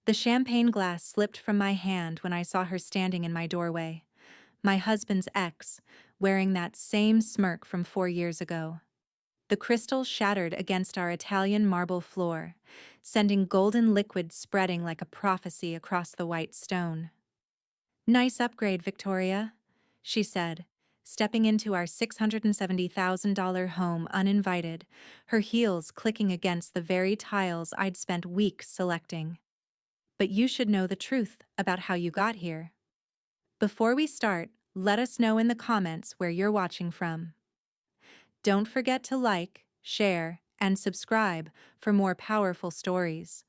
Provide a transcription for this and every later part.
The champagne glass slipped from my hand when I saw her standing in my doorway. My husband's ex, wearing that same smirk from 4 years ago. The crystal shattered against our Italian marble floor, sending golden liquid spreading like a prophecy across the white stone. "Nice upgrade, Victoria," she said, stepping into our $670,000 home uninvited, her heels clicking against the very tiles I'd spent weeks selecting. "But you should know the truth about how you got here. Before we start, let us know in the comments where you're watching from. Don't forget to like, share, and subscribe for more powerful stories.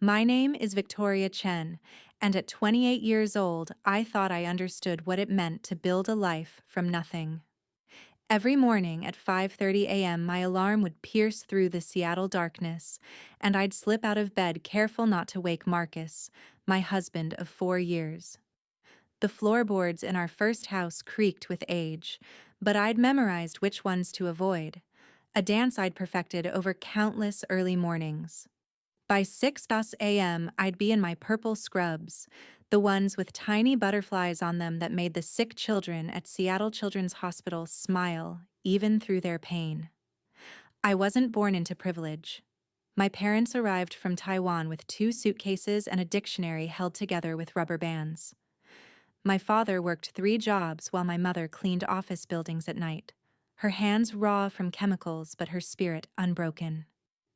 My name is Victoria Chen, and at 28 years old, I thought I understood what it meant to build a life from nothing. Every morning at 5:30 a.m., my alarm would pierce through the Seattle darkness, and I'd slip out of bed careful not to wake Marcus, my husband of 4 years. The floorboards in our first house creaked with age, but I'd memorized which ones to avoid, a dance I'd perfected over countless early mornings. By 6 a.m., I'd be in my purple scrubs, the ones with tiny butterflies on them that made the sick children at Seattle Children's Hospital smile, even through their pain. I wasn't born into privilege. My parents arrived from Taiwan with 2 suitcases and a dictionary held together with rubber bands. My father worked 3 jobs while my mother cleaned office buildings at night, her hands raw from chemicals but her spirit unbroken.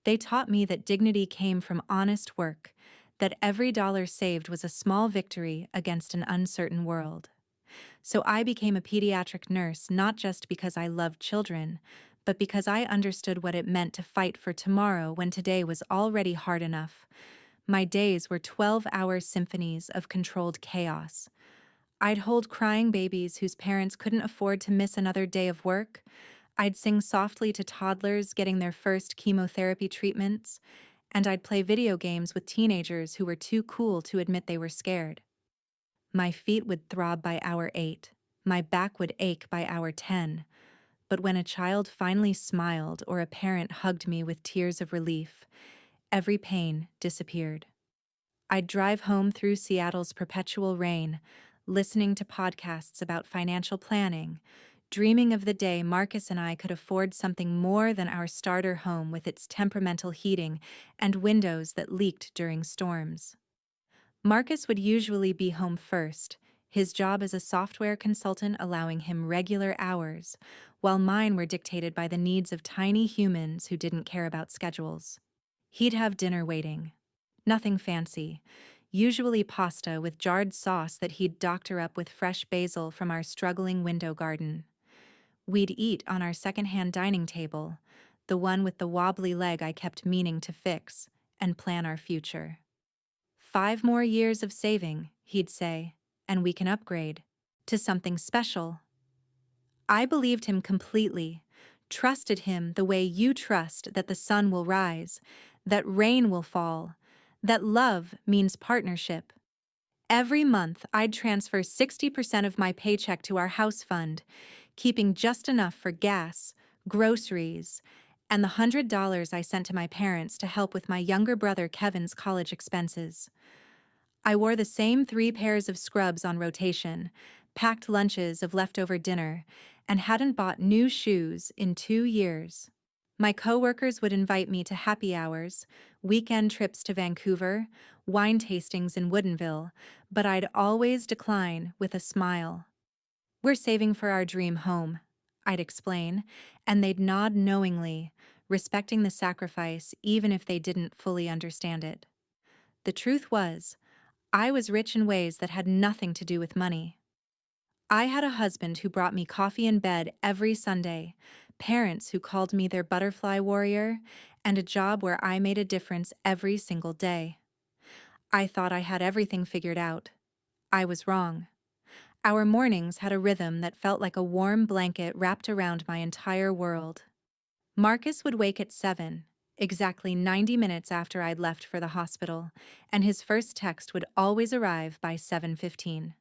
They taught me that dignity came from honest work, that every dollar saved was a small victory against an uncertain world. So I became a pediatric nurse not just because I loved children, but because I understood what it meant to fight for tomorrow when today was already hard enough. My days were 12-hour symphonies of controlled chaos. I'd hold crying babies whose parents couldn't afford to miss another day of work. I'd sing softly to toddlers getting their first chemotherapy treatments, and I'd play video games with teenagers who were too cool to admit they were scared. My feet would throb by hour 8, my back would ache by hour 10, but when a child finally smiled or a parent hugged me with tears of relief, every pain disappeared. I'd drive home through Seattle's perpetual rain, listening to podcasts about financial planning, dreaming of the day Marcus and I could afford something more than our starter home with its temperamental heating and windows that leaked during storms. Marcus would usually be home first, his job as a software consultant allowing him regular hours, while mine were dictated by the needs of tiny humans who didn't care about schedules. He'd have dinner waiting. Nothing fancy, usually pasta with jarred sauce that he'd doctor up with fresh basil from our struggling window garden. We'd eat on our secondhand dining table, the one with the wobbly leg I kept meaning to fix, and plan our future. 5 more years of saving, he'd say, and we can upgrade to something special. I believed him completely, trusted him the way you trust that the sun will rise, that rain will fall, that love means partnership. Every month, I'd transfer 60% of my paycheck to our house fund, keeping just enough for gas, groceries, and the $100 I sent to my parents to help with my younger brother Kevin's college expenses. I wore the same 3 pairs of scrubs on rotation, packed lunches of leftover dinner, and hadn't bought new shoes in 2 years. My coworkers would invite me to happy hours, weekend trips to Vancouver, wine tastings in Woodinville, but I'd always decline with a smile. "We're saving for our dream home," I'd explain, and they'd nod knowingly, respecting the sacrifice even if they didn't fully understand it. The truth was, I was rich in ways that had nothing to do with money. I had a husband who brought me coffee in bed every Sunday, parents who called me their butterfly warrior, and a job where I made a difference every single day. I thought I had everything figured out. I was wrong. Our mornings had a rhythm that felt like a warm blanket wrapped around my entire world. Marcus would wake at 7, exactly 90 minutes after I'd left for the hospital, and his first text would always arrive by 7:15.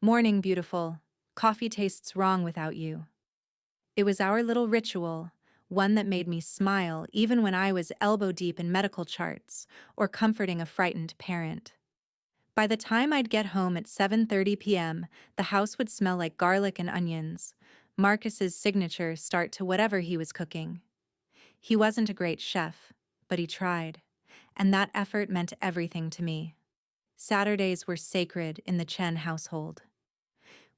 "Morning, beautiful. Coffee tastes wrong without you." It was our little ritual, one that made me smile even when I was elbow deep in medical charts or comforting a frightened parent. By the time I'd get home at 7:30 p.m., the house would smell like garlic and onions, Marcus's signature start to whatever he was cooking. He wasn't a great chef, but he tried, and that effort meant everything to me. Saturdays were sacred in the Chen household.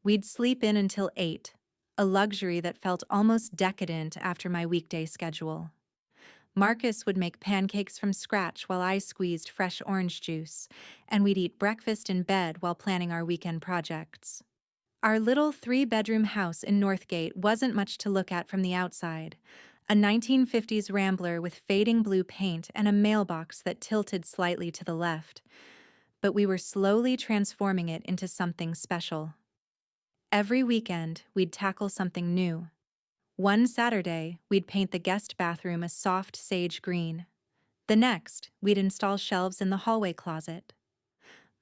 We'd sleep in until 8, a luxury that felt almost decadent after my weekday schedule. Marcus would make pancakes from scratch while I squeezed fresh orange juice, and we'd eat breakfast in bed while planning our weekend projects. Our little three-bedroom house in Northgate wasn't much to look at from the outside. A 1950s Rambler with fading blue paint and a mailbox that tilted slightly to the left. But we were slowly transforming it into something special. Every weekend, we'd tackle something new. One Saturday, we'd paint the guest bathroom a soft sage green. The next, we'd install shelves in the hallway closet.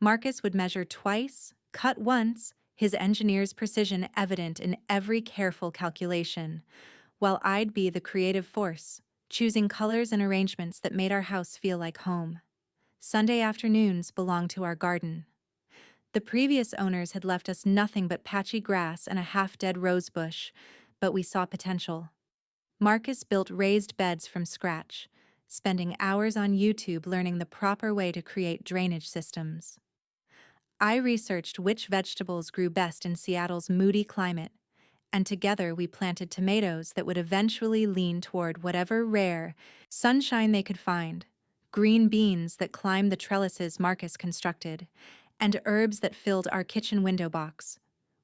Marcus would measure twice, cut once, his engineer's precision evident in every careful calculation, while I'd be the creative force, choosing colors and arrangements that made our house feel like home. Sunday afternoons belonged to our garden. The previous owners had left us nothing but patchy grass and a half-dead rose bush, but we saw potential. Marcus built raised beds from scratch, spending hours on YouTube learning the proper way to create drainage systems. I researched which vegetables grew best in Seattle's moody climate, and together we planted tomatoes that would eventually lean toward whatever rare sunshine they could find, green beans that climbed the trellises Marcus constructed, and herbs that filled our kitchen window box.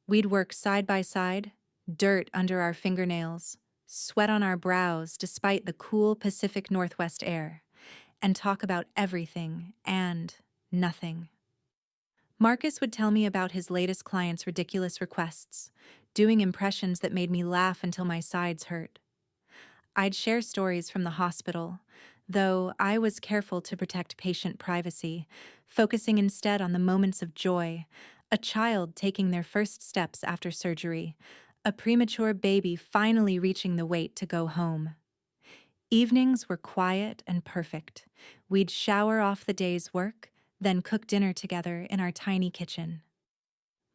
We'd work side by side, dirt under our fingernails, sweat on our brows despite the cool Pacific Northwest air, and talk about everything and nothing. Marcus would tell me about his latest client's ridiculous requests, doing impressions that made me laugh until my sides hurt. I'd share stories from the hospital, though I was careful to protect patient privacy, focusing instead on the moments of joy, a child taking their first steps after surgery, a premature baby finally reaching the weight to go home. Evenings were quiet and perfect. We'd shower off the day's work, then cook dinner together in our tiny kitchen.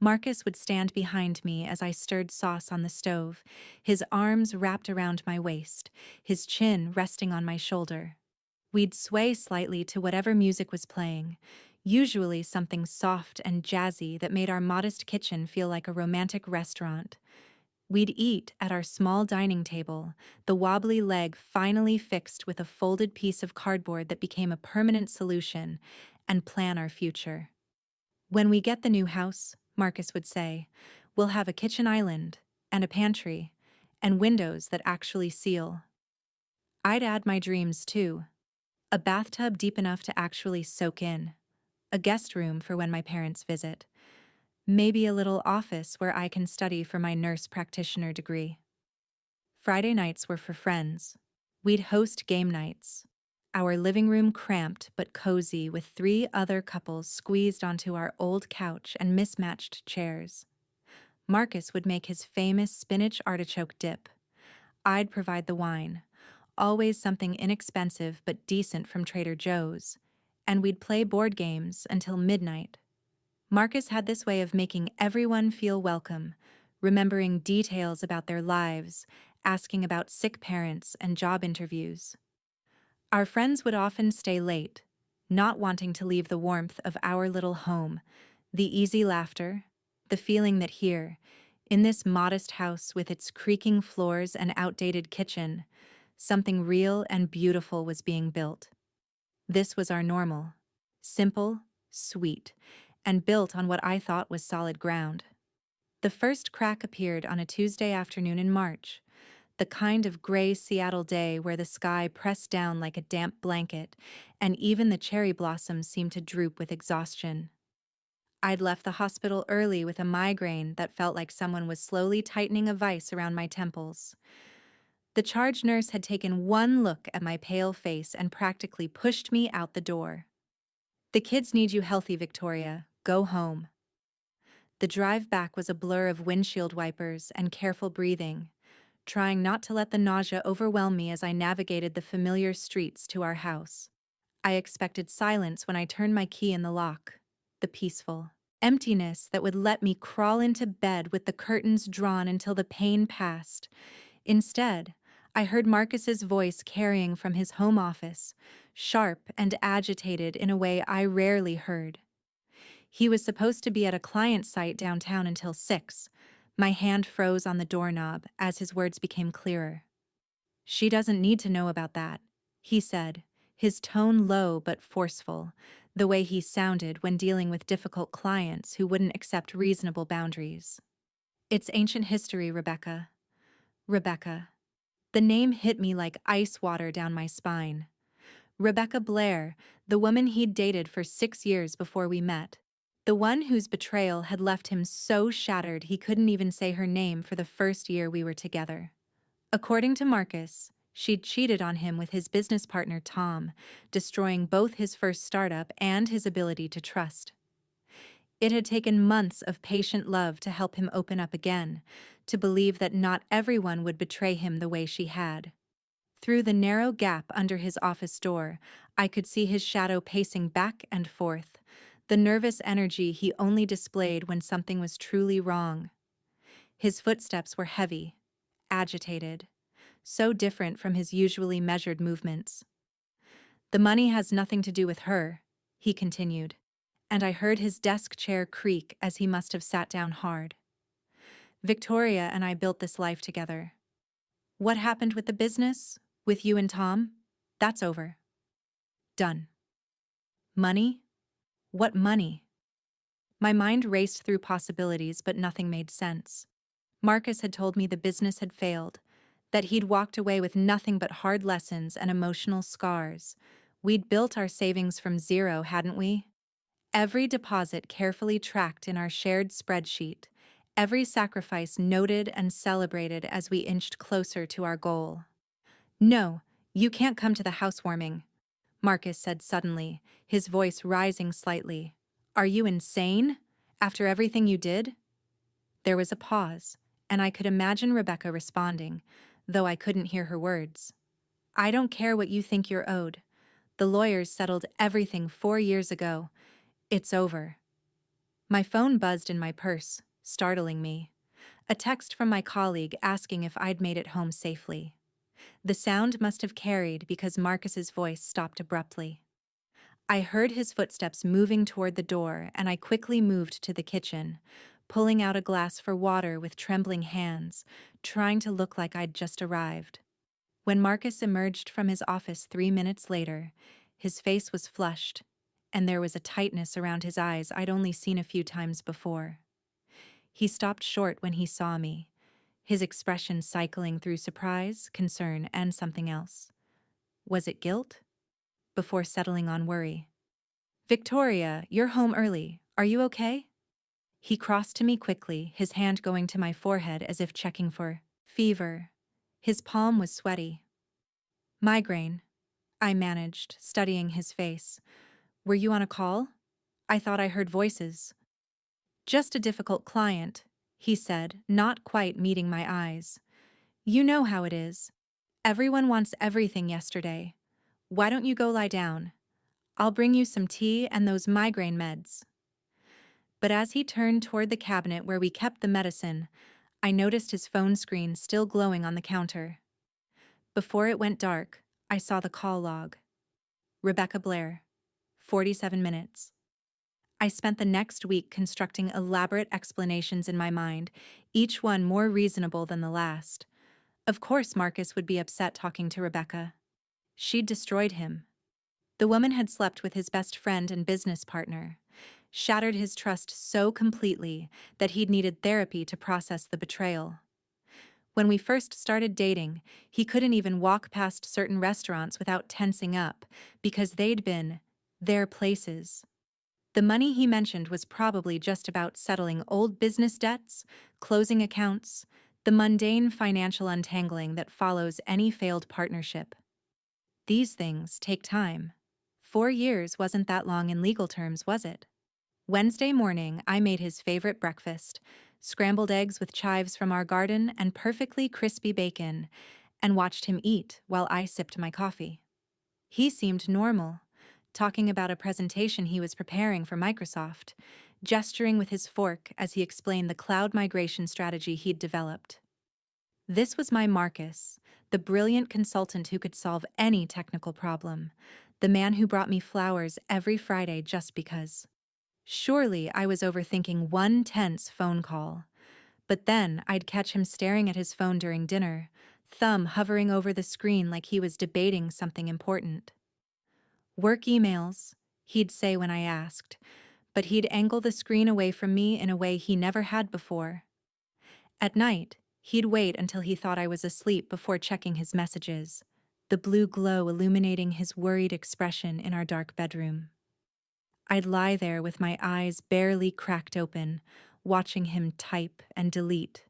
Marcus would stand behind me as I stirred sauce on the stove, his arms wrapped around my waist, his chin resting on my shoulder. We'd sway slightly to whatever music was playing, usually something soft and jazzy that made our modest kitchen feel like a romantic restaurant. We'd eat at our small dining table, the wobbly leg finally fixed with a folded piece of cardboard that became a permanent solution, and plan our future. When we get the new house, Marcus would say, we'll have a kitchen island, and a pantry, and windows that actually seal. I'd add my dreams too. A bathtub deep enough to actually soak in. A guest room for when my parents visit. Maybe a little office where I can study for my nurse practitioner degree. Friday nights were for friends. We'd host game nights. Our living room cramped but cozy with 3 other couples squeezed onto our old couch and mismatched chairs. Marcus would make his famous spinach artichoke dip. I'd provide the wine, always something inexpensive but decent from Trader Joe's, and we'd play board games until midnight. Marcus had this way of making everyone feel welcome, remembering details about their lives, asking about sick parents and job interviews. Our friends would often stay late, not wanting to leave the warmth of our little home, the easy laughter, the feeling that here, in this modest house with its creaking floors and outdated kitchen, something real and beautiful was being built. This was our normal, simple, sweet, and built on what I thought was solid ground. The first crack appeared on a Tuesday afternoon in March, the kind of gray Seattle day where the sky pressed down like a damp blanket, and even the cherry blossoms seemed to droop with exhaustion. I'd left the hospital early with a migraine that felt like someone was slowly tightening a vise around my temples. The charge nurse had taken one look at my pale face and practically pushed me out the door. "The kids need you healthy, Victoria. Go home." The drive back was a blur of windshield wipers and careful breathing, trying not to let the nausea overwhelm me as I navigated the familiar streets to our house. I expected silence when I turned my key in the lock, the peaceful emptiness that would let me crawl into bed with the curtains drawn until the pain passed. Instead, I heard Marcus's voice carrying from his home office, sharp and agitated in a way I rarely heard. He was supposed to be at a client site downtown until 6. My hand froze on the doorknob as his words became clearer. "She doesn't need to know about that," he said, his tone low but forceful, the way he sounded when dealing with difficult clients who wouldn't accept reasonable boundaries. "It's ancient history, Rebecca." Rebecca. The name hit me like ice water down my spine. Rebecca Blair, the woman he'd dated for 6 years before we met. The one whose betrayal had left him so shattered he couldn't even say her name for the first year we were together. According to Marcus, she'd cheated on him with his business partner Tom, destroying both his first startup and his ability to trust. It had taken months of patient love to help him open up again, to believe that not everyone would betray him the way she had. Through the narrow gap under his office door, I could see his shadow pacing back and forth, the nervous energy he only displayed when something was truly wrong. His footsteps were heavy, agitated, so different from his usually measured movements. "The money has nothing to do with her," he continued, and I heard his desk chair creak as he must have sat down hard. "Victoria and I built this life together. What happened with the business, with you and Tom? That's over. Done. Money? What money?" My mind raced through possibilities, but nothing made sense. Marcus had told me the business had failed, that he'd walked away with nothing but hard lessons and emotional scars. We'd built our savings from zero, hadn't we? Every deposit carefully tracked in our shared spreadsheet, every sacrifice noted and celebrated as we inched closer to our goal. "No, you can't come to the housewarming," Marcus said suddenly, his voice rising slightly. "Are you insane? After everything you did?" There was a pause, and I could imagine Rebecca responding, though I couldn't hear her words. "I don't care what you think you're owed. The lawyers settled everything 4 years ago. It's over." My phone buzzed in my purse, startling me. A text from my colleague asking if I'd made it home safely. The sound must have carried because Marcus's voice stopped abruptly. I heard his footsteps moving toward the door, and I quickly moved to the kitchen, pulling out a glass for water with trembling hands, trying to look like I'd just arrived. When Marcus emerged from his office 3 minutes later, his face was flushed, and there was a tightness around his eyes I'd only seen a few times before. He stopped short when he saw me, his expression cycling through surprise, concern, and something else. Was it guilt? Before settling on worry. "Victoria, you're home early. Are you okay?" He crossed to me quickly, his hand going to my forehead as if checking for fever. His palm was sweaty. "Migraine," I managed, studying his face. "Were you on a call? I thought I heard voices." "Just a difficult client," he said, not quite meeting my eyes. "You know how it is. Everyone wants everything yesterday. Why don't you go lie down? I'll bring you some tea and those migraine meds." But as he turned toward the cabinet where we kept the medicine, I noticed his phone screen still glowing on the counter. Before it went dark, I saw the call log. Rebecca Blair, 47 minutes. I spent the next week constructing elaborate explanations in my mind, each one more reasonable than the last. Of course Marcus would be upset talking to Rebecca. She'd destroyed him. The woman had slept with his best friend and business partner, shattered his trust so completely that he'd needed therapy to process the betrayal. When we first started dating, he couldn't even walk past certain restaurants without tensing up because they'd been their places. The money he mentioned was probably just about settling old business debts, closing accounts, the mundane financial untangling that follows any failed partnership. These things take time. 4 years wasn't that long in legal terms, was it? Wednesday morning, I made his favorite breakfast: scrambled eggs with chives from our garden and perfectly crispy bacon, and watched him eat while I sipped my coffee. He seemed normal, talking about a presentation he was preparing for Microsoft, gesturing with his fork as he explained the cloud migration strategy he'd developed. This was my Marcus, the brilliant consultant who could solve any technical problem, the man who brought me flowers every Friday just because. Surely I was overthinking one tense phone call. But then I'd catch him staring at his phone during dinner, thumb hovering over the screen like he was debating something important. "Work emails," he'd say when I asked, but he'd angle the screen away from me in a way he never had before. At night, he'd wait until he thought I was asleep before checking his messages, the blue glow illuminating his worried expression in our dark bedroom. I'd lie there with my eyes barely cracked open, watching him type and delete,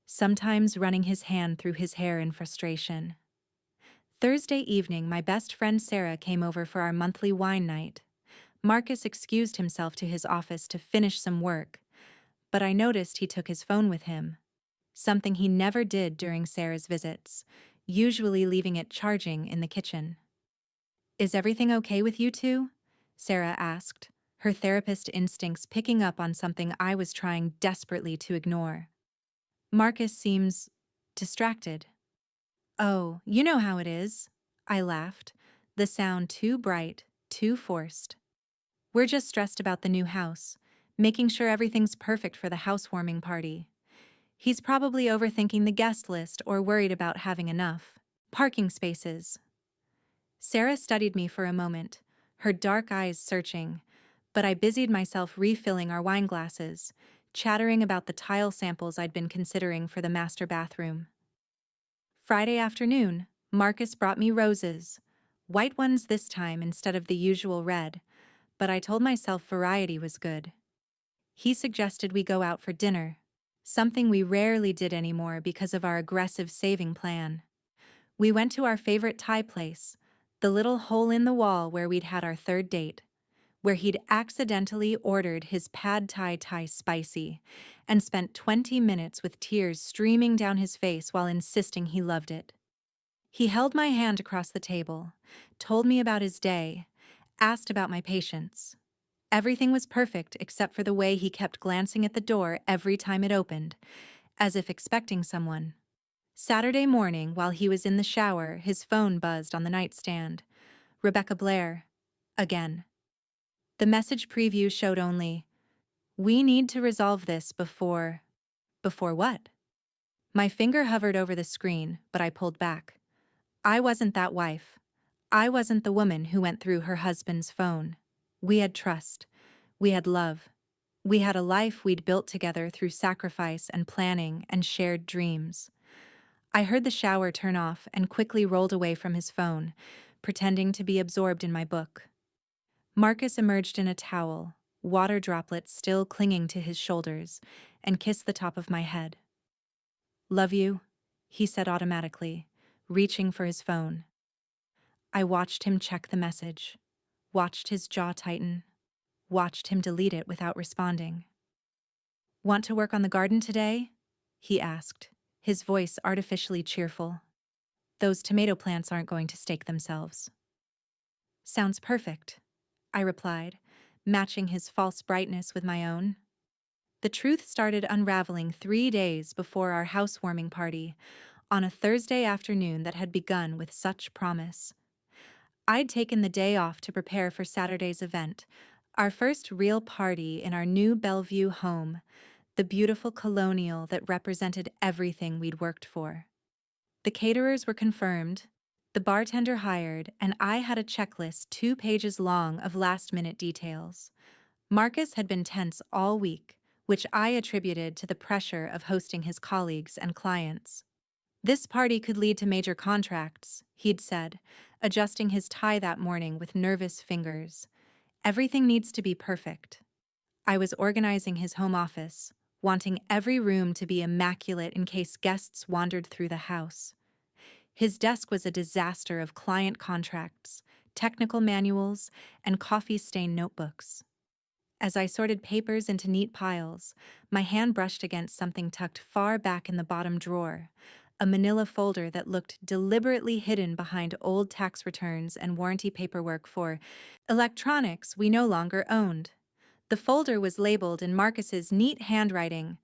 sometimes running his hand through his hair in frustration. Thursday evening, my best friend Sarah came over for our monthly wine night. Marcus excused himself to his office to finish some work, but I noticed he took his phone with him, something he never did during Sarah's visits, usually leaving it charging in the kitchen. "Is everything okay with you two?" Sarah asked, her therapist instincts picking up on something I was trying desperately to ignore. "Marcus seems distracted." "Oh, you know how it is," I laughed, the sound too bright, too forced. "We're just stressed about the new house, making sure everything's perfect for the housewarming party. He's probably overthinking the guest list or worried about having enough parking spaces." Sarah studied me for a moment, her dark eyes searching, but I busied myself refilling our wine glasses, chattering about the tile samples I'd been considering for the master bathroom. Friday afternoon, Marcus brought me roses, white ones this time instead of the usual red, but I told myself variety was good. He suggested we go out for dinner, something we rarely did anymore because of our aggressive saving plan. We went to our favorite Thai place, the little hole in the wall where we'd had our third date, where he'd accidentally ordered his pad Thai spicy and spent 20 minutes with tears streaming down his face while insisting he loved it. He held my hand across the table, told me about his day, asked about my patients. Everything was perfect except for the way he kept glancing at the door every time it opened, as if expecting someone. Saturday morning, while he was in the shower, his phone buzzed on the nightstand. Rebecca Blair. Again. The message preview showed only, "We need to resolve this before..." Before what? My finger hovered over the screen, but I pulled back. I wasn't that wife. I wasn't the woman who went through her husband's phone. We had trust. We had love. We had a life we'd built together through sacrifice and planning and shared dreams. I heard the shower turn off and quickly rolled away from his phone, pretending to be absorbed in my book. Marcus emerged in a towel, water droplets still clinging to his shoulders, and kissed the top of my head. "Love you," he said automatically, reaching for his phone. I watched him check the message, watched his jaw tighten, watched him delete it without responding. "Want to work on the garden today?" he asked, his voice artificially cheerful. "Those tomato plants aren't going to stake themselves." "Sounds perfect," I replied, matching his false brightness with my own. The truth started unraveling 3 days before our housewarming party, on a Thursday afternoon that had begun with such promise. I'd taken the day off to prepare for Saturday's event, our first real party in our new Bellevue home, the beautiful colonial that represented everything we'd worked for. The caterers were confirmed, the bartender hired, and I had a checklist 2 pages long of last-minute details. Marcus had been tense all week, which I attributed to the pressure of hosting his colleagues and clients. "This party could lead to major contracts," he'd said, adjusting his tie that morning with nervous fingers. "Everything needs to be perfect." I was organizing his home office, wanting every room to be immaculate in case guests wandered through the house. His desk was a disaster of client contracts, technical manuals, and coffee-stained notebooks. As I sorted papers into neat piles, my hand brushed against something tucked far back in the bottom drawer, a manila folder that looked deliberately hidden behind old tax returns and warranty paperwork for electronics we no longer owned. The folder was labeled in Marcus's neat handwriting,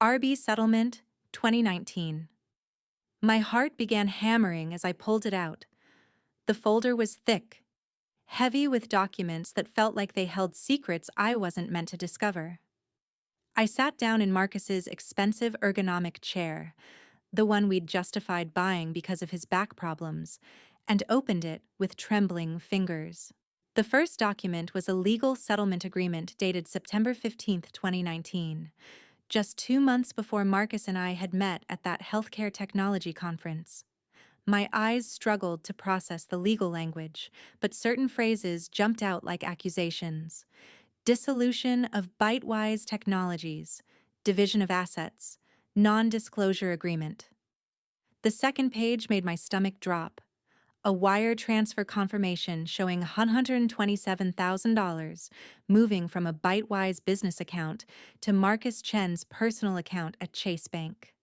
RB Settlement, 2019. My heart began hammering as I pulled it out. The folder was thick, heavy with documents that felt like they held secrets I wasn't meant to discover. I sat down in Marcus's expensive ergonomic chair, the one we'd justified buying because of his back problems, and opened it with trembling fingers. The first document was a legal settlement agreement dated September 15, 2019, just 2 months before Marcus and I had met at that healthcare technology conference. My eyes struggled to process the legal language, but certain phrases jumped out like accusations. Dissolution of Bitewise Technologies, division of assets, non-disclosure agreement. The second page made my stomach drop. A wire transfer confirmation showing $127,000 moving from a Bitewise business account to Marcus Chen's personal account at Chase Bank.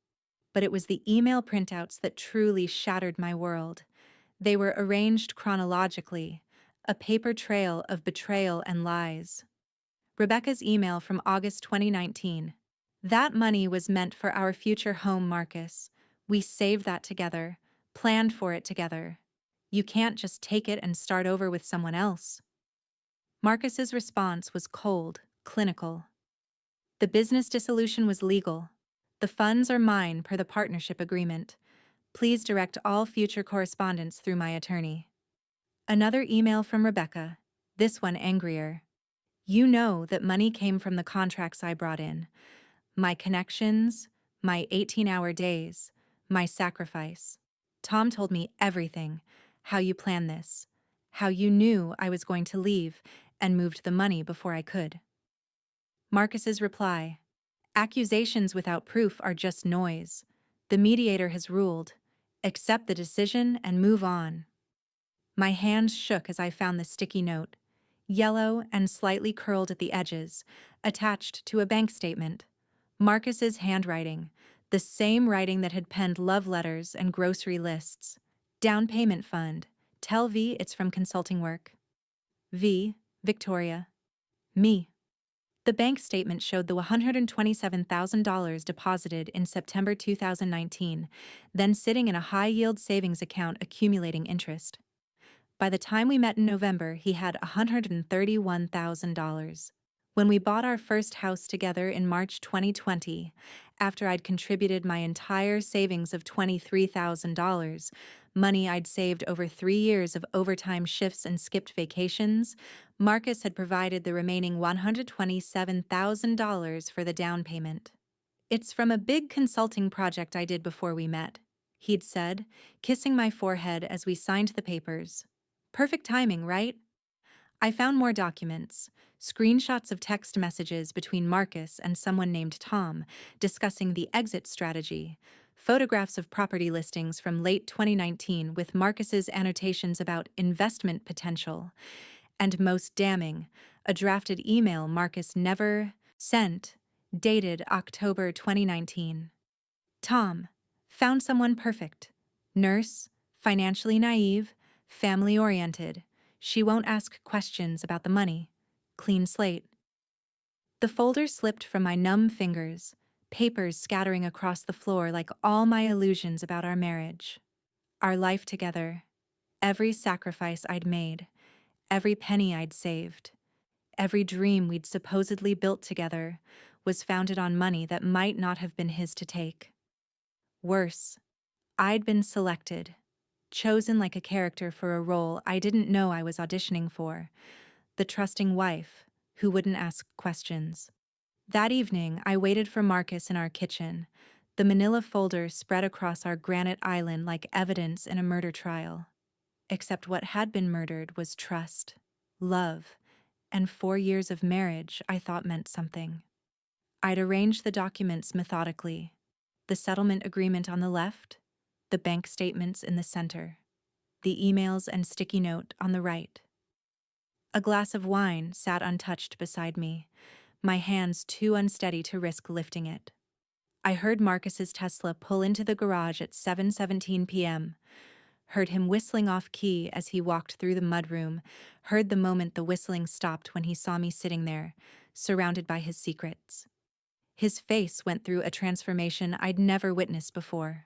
But it was the email printouts that truly shattered my world. They were arranged chronologically, a paper trail of betrayal and lies. Rebecca's email from August 2019. That money was meant for our future home, Marcus. We saved that together, planned for it together. You can't just take it and start over with someone else. Marcus's response was cold, clinical. The business dissolution was legal. The funds are mine per the partnership agreement. Please direct all future correspondence through my attorney. Another email from Rebecca, this one angrier. You know that money came from the contracts I brought in. My connections, my 18-hour days, my sacrifice. Tom told me everything, how you planned this, how you knew I was going to leave and moved the money before I could. Marcus's reply, accusations without proof are just noise. The mediator has ruled. Accept the decision and move on. My hands shook as I found the sticky note, yellow and slightly curled at the edges, attached to a bank statement. Marcus's handwriting, the same writing that had penned love letters and grocery lists. Down payment fund. Tell V it's from consulting work. V, Victoria. Me. The bank statement showed the $127,000 deposited in September 2019, then sitting in a high-yield savings account accumulating interest. By the time we met in November, he had $131,000. When we bought our first house together in March 2020, after I'd contributed my entire savings of $23,000, money I'd saved over 3 years of overtime shifts and skipped vacations, Marcus had provided the remaining $127,000 for the down payment. It's from a big consulting project I did before we met, he'd said, kissing my forehead as we signed the papers. Perfect timing, right? I found more documents, screenshots of text messages between Marcus and someone named Tom discussing the exit strategy, photographs of property listings from late 2019 with Marcus's annotations about investment potential, and most damning, a drafted email Marcus never sent, dated October 2019. Tom, found someone perfect. Nurse, financially naive, family-oriented. She won't ask questions about the money. Clean slate. The folder slipped from my numb fingers, papers scattering across the floor like all my illusions about our marriage. Our life together. Every sacrifice I'd made. Every penny I'd saved. Every dream we'd supposedly built together was founded on money that might not have been his to take. Worse, I'd been selected. Chosen like a character for a role I didn't know I was auditioning for, the trusting wife who wouldn't ask questions. That evening, I waited for Marcus in our kitchen, the manila folder spread across our granite island like evidence in a murder trial. Except what had been murdered was trust, love, and 4 years of marriage I thought meant something. I'd arranged the documents methodically, the settlement agreement on the left, the bank statements in the center. the emails and sticky note on the right. A glass of wine sat untouched beside me, my hands too unsteady to risk lifting it. I heard Marcus's Tesla pull into the garage at 7:17 p.m., heard him whistling off-key as he walked through the mudroom, heard the moment the whistling stopped when he saw me sitting there, surrounded by his secrets. His face went through a transformation I'd never witnessed before.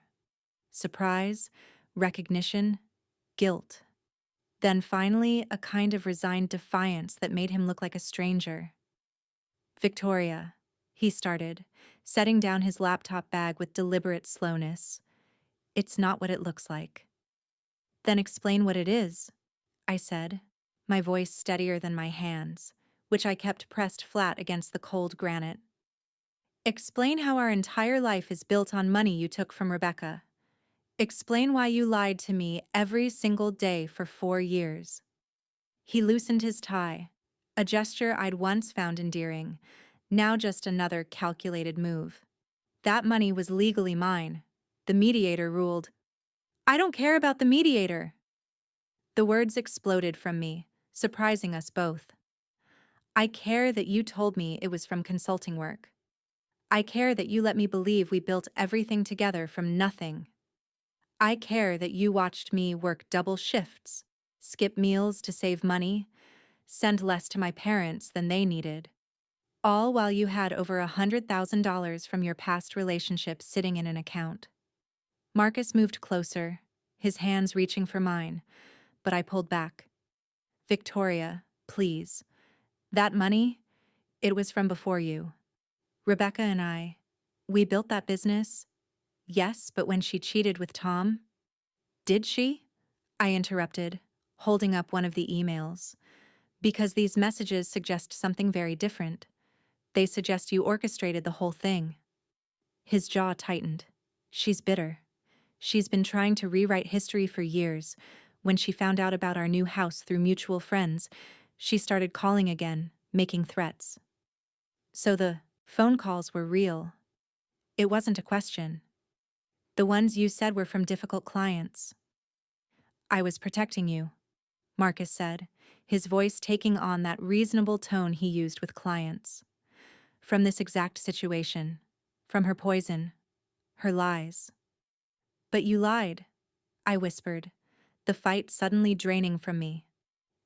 Surprise, recognition, guilt. Then finally, a kind of resigned defiance that made him look like a stranger. "Victoria," he started, setting down his laptop bag with deliberate slowness. "It's not what it looks like." "Then explain what it is," I said, my voice steadier than my hands, which I kept pressed flat against the cold granite. "Explain how our entire life is built on money you took from Rebecca. Explain why you lied to me every single day for 4 years." He loosened his tie, a gesture I'd once found endearing, now just another calculated move. "That money was legally mine. The mediator ruled." "I don't care about the mediator." The words exploded from me, surprising us both. "I care that you told me it was from consulting work. I care that you let me believe we built everything together from nothing. I care that you watched me work double shifts, skip meals to save money, send less to my parents than they needed, all while you had over $100,000 from your past relationship sitting in an account." Marcus moved closer, his hands reaching for mine, but I pulled back. "Victoria, please. That money, it was from before you. Rebecca and I, we built that business. Yes, but when she cheated with Tom—" "Did she?" I interrupted, holding up one of the emails. "Because these messages suggest something very different. They suggest you orchestrated the whole thing." His jaw tightened. "She's bitter. She's been trying to rewrite history for years. When she found out about our new house through mutual friends, she started calling again, making threats." "So the phone calls were real. It wasn't a question. The ones you said were from difficult clients." "I was protecting you," Marcus said, his voice taking on that reasonable tone he used with clients. "From this exact situation. From her poison. Her lies." "But you lied," I whispered, the fight suddenly draining from me.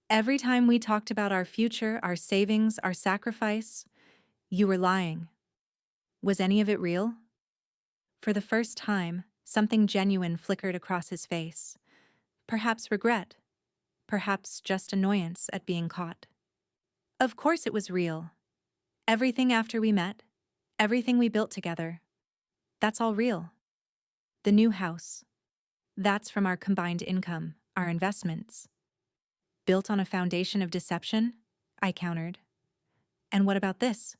"Every time we talked about our future, our savings, our sacrifice, you were lying. Was any of it real?" For the first time, something genuine flickered across his face. Perhaps regret. Perhaps just annoyance at being caught. "Of course it was real. Everything after we met, everything we built together. That's all real. The new house. That's from our combined income, our investments." "Built on a foundation of deception?" I countered. "And what about this?"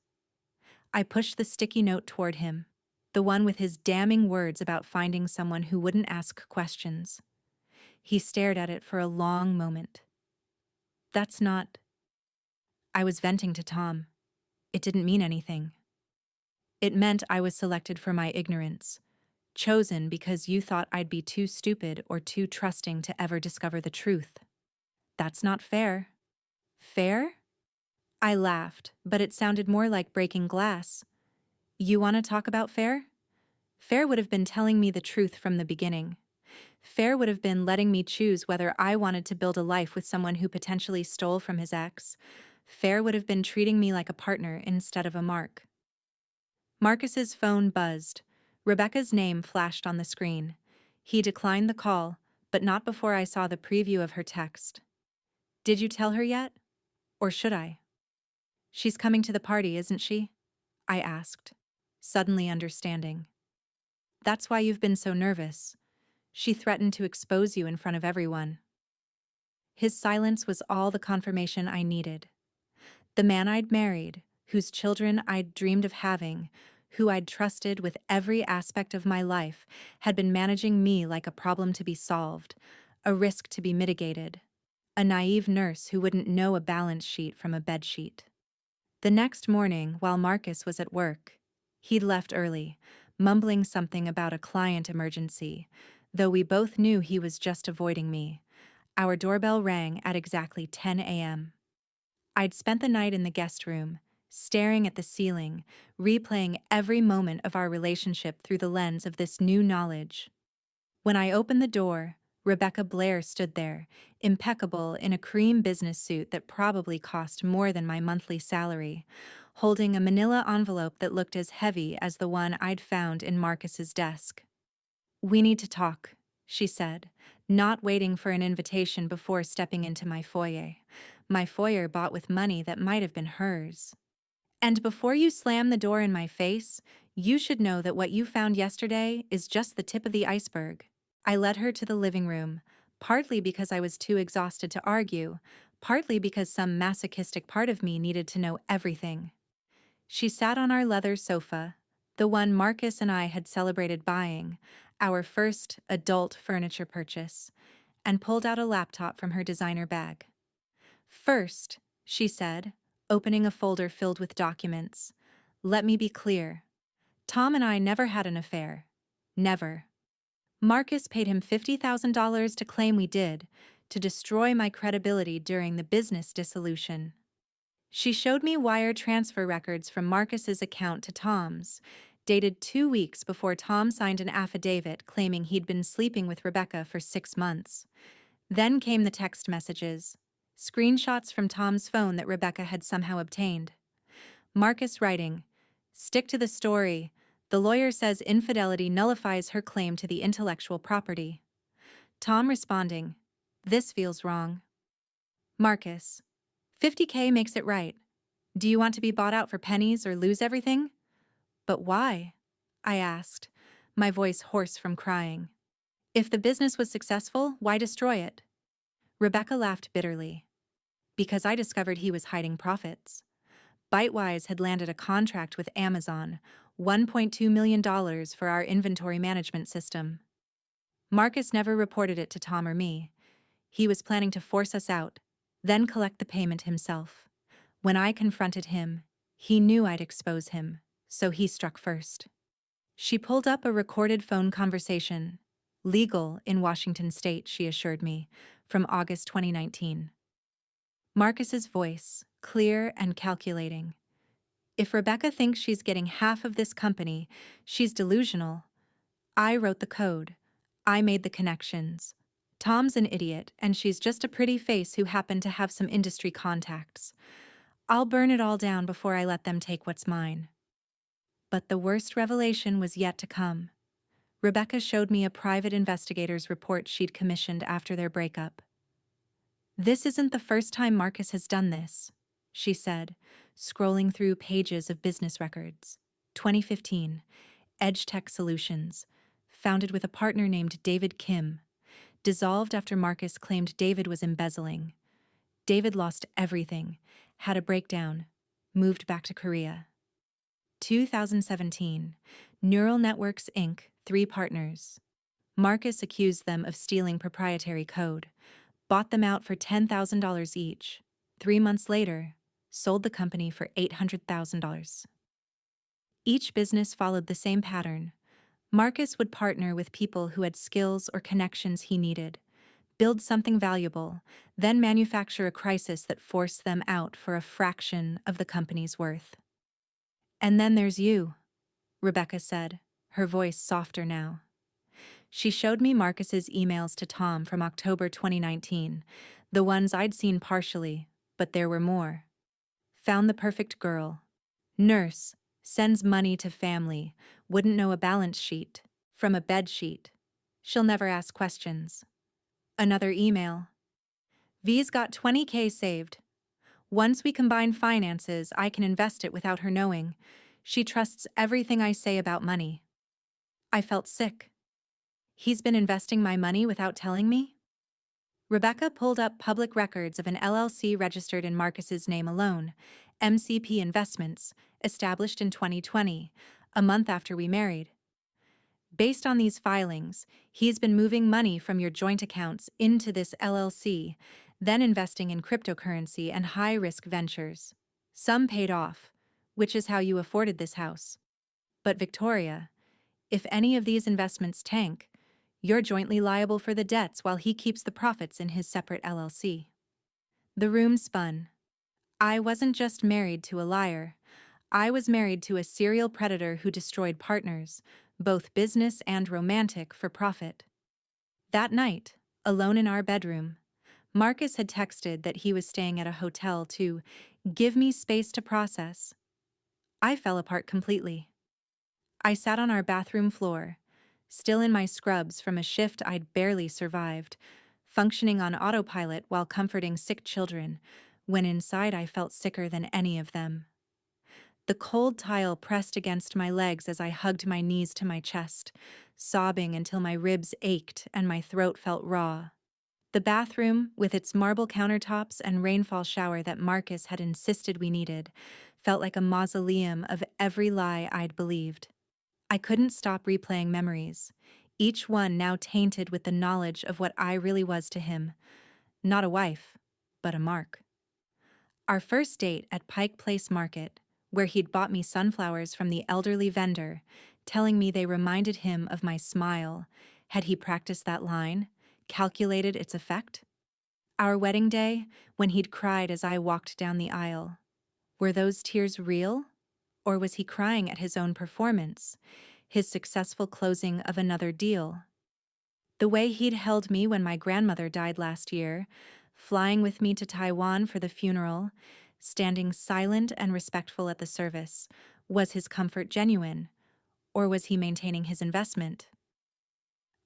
I pushed the sticky note toward him, the one with his damning words about finding someone who wouldn't ask questions. He stared at it for a long moment. "That's not—" I was venting to Tom. "It didn't mean anything. It meant I was selected for my ignorance, chosen because you thought I'd be too stupid or too trusting to ever discover the truth. That's not fair." "Fair?" I laughed, but it sounded more like breaking glass. "You want to talk about fair? Fair would have been telling me the truth from the beginning. Fair would have been letting me choose whether I wanted to build a life with someone who potentially stole from his ex. Fair would have been treating me like a partner instead of a mark." Marcus's phone buzzed. Rebecca's name flashed on the screen. He declined the call, but not before I saw the preview of her text. "Did you tell her yet? Or should I?" "She's coming to the party, isn't she?" I asked, suddenly understanding. "That's why you've been so nervous. She threatened to expose you in front of everyone." His silence was all the confirmation I needed. The man I'd married, whose children I'd dreamed of having, who I'd trusted with every aspect of my life, had been managing me like a problem to be solved, a risk to be mitigated, a naive nurse who wouldn't know a balance sheet from a bed sheet. The next morning, while Marcus was at work, he'd left early, mumbling something about a client emergency, though we both knew he was just avoiding me, Our doorbell rang at exactly 10 a.m. I'd spent the night in the guest room, staring at the ceiling, replaying every moment of our relationship through the lens of this new knowledge. When I opened the door, Rebecca Blair stood there, impeccable in a cream business suit that probably cost more than my monthly salary, holding a manila envelope that looked as heavy as the one I'd found in Marcus's desk. "We need to talk," she said, not waiting for an invitation before stepping into my foyer. My foyer bought with money that might have been hers. "And before you slam the door in my face, you should know that what you found yesterday is just the tip of the iceberg." I led her to the living room, partly because I was too exhausted to argue, partly because some masochistic part of me needed to know everything. She sat on our leather sofa, the one Marcus and I had celebrated buying, our first adult furniture purchase, and pulled out a laptop from her designer bag. "First," she said, opening a folder filled with documents, "let me be clear. Tom and I never had an affair. Never. Marcus paid him $50,000 to claim we did, to destroy my credibility during the business dissolution." She showed me wire transfer records from Marcus's account to Tom's, dated 2 weeks before Tom signed an affidavit claiming he'd been sleeping with Rebecca for 6 months. Then came the text messages, screenshots from Tom's phone that Rebecca had somehow obtained. Marcus writing, "Stick to the story. The lawyer says infidelity nullifies her claim to the intellectual property." Tom responding, "This feels wrong." Marcus, "50K makes it right. Do you want to be bought out for pennies or lose everything?" "But why?" I asked, my voice hoarse from crying. "If the business was successful, why destroy it?" Rebecca laughed bitterly. "Because I discovered he was hiding profits. Bytewise had landed a contract with Amazon, $1.2 million for our inventory management system. Marcus never reported it to Tom or me. He was planning to force us out, then collect the payment himself. When I confronted him, he knew I'd expose him, so he struck first." She pulled up a recorded phone conversation, legal in Washington state, she assured me, from August 2019. Marcus's voice, clear and calculating. "If Rebecca thinks she's getting half of this company, she's delusional. I wrote the code. I made the connections. Tom's an idiot, and she's just a pretty face who happened to have some industry contacts. I'll burn it all down before I let them take what's mine." But the worst revelation was yet to come. Rebecca showed me a private investigator's report she'd commissioned after their breakup. "This isn't the first time Marcus has done this," she said, scrolling through pages of business records. 2015, Edge Tech Solutions, founded with a partner named David Kim, dissolved after Marcus claimed David was embezzling. David lost everything, had a breakdown, moved back to Korea. 2017, Neural Networks Inc., 3 partners. Marcus accused them of stealing proprietary code, bought them out for $10,000 each. 3 months later, sold the company for $800,000. Each business followed the same pattern. Marcus would partner with people who had skills or connections he needed, build something valuable, then manufacture a crisis that forced them out for a fraction of the company's worth. "And then there's you," Rebecca said, her voice softer now. She showed me Marcus's emails to Tom from October 2019, the ones I'd seen partially, but there were more. "Found the perfect girl. Nurse, sends money to family, wouldn't know a balance sheet, from a bed sheet. She'll never ask questions." Another email. "V's got 20K saved. Once we combine finances, I can invest it without her knowing. She trusts everything I say about money." I felt sick. He's been investing my money without telling me? Rebecca pulled up public records of an LLC registered in Marcus's name alone, MCP Investments, established in 2020, a month after we married. Based on these filings, he's been moving money from your joint accounts into this LLC, then investing in cryptocurrency and high-risk ventures. Some paid off, which is how you afforded this house. But Victoria, if any of these investments tank, You're jointly liable for the debts while he keeps the profits in his separate LLC. The room spun. I wasn't just married to a liar. I was married to a serial predator who destroyed partners, both business and romantic, for profit. That night, alone in our bedroom, Marcus had texted that he was staying at a hotel to give me space to process. I fell apart completely. I sat on our bathroom floor, still in my scrubs from a shift I'd barely survived, functioning on autopilot while comforting sick children, when inside I felt sicker than any of them. The cold tile pressed against my legs as I hugged my knees to my chest, sobbing until my ribs ached and my throat felt raw. The bathroom, with its marble countertops and rainfall shower that Marcus had insisted we needed, felt like a mausoleum of every lie I'd believed. I couldn't stop replaying memories, each one now tainted with the knowledge of what I really was to him. Not a wife, but a mark. Our first date at Pike Place Market, where he'd bought me sunflowers from the elderly vendor, telling me they reminded him of my smile. Had he practiced that line, calculated its effect? Our wedding day, when he'd cried as I walked down the aisle. Were those tears real? Or was he crying at his own performance, his successful closing of another deal? The way he'd held me when my grandmother died last year, flying with me to Taiwan for the funeral, standing silent and respectful at the service, was his comfort genuine, or was he maintaining his investment?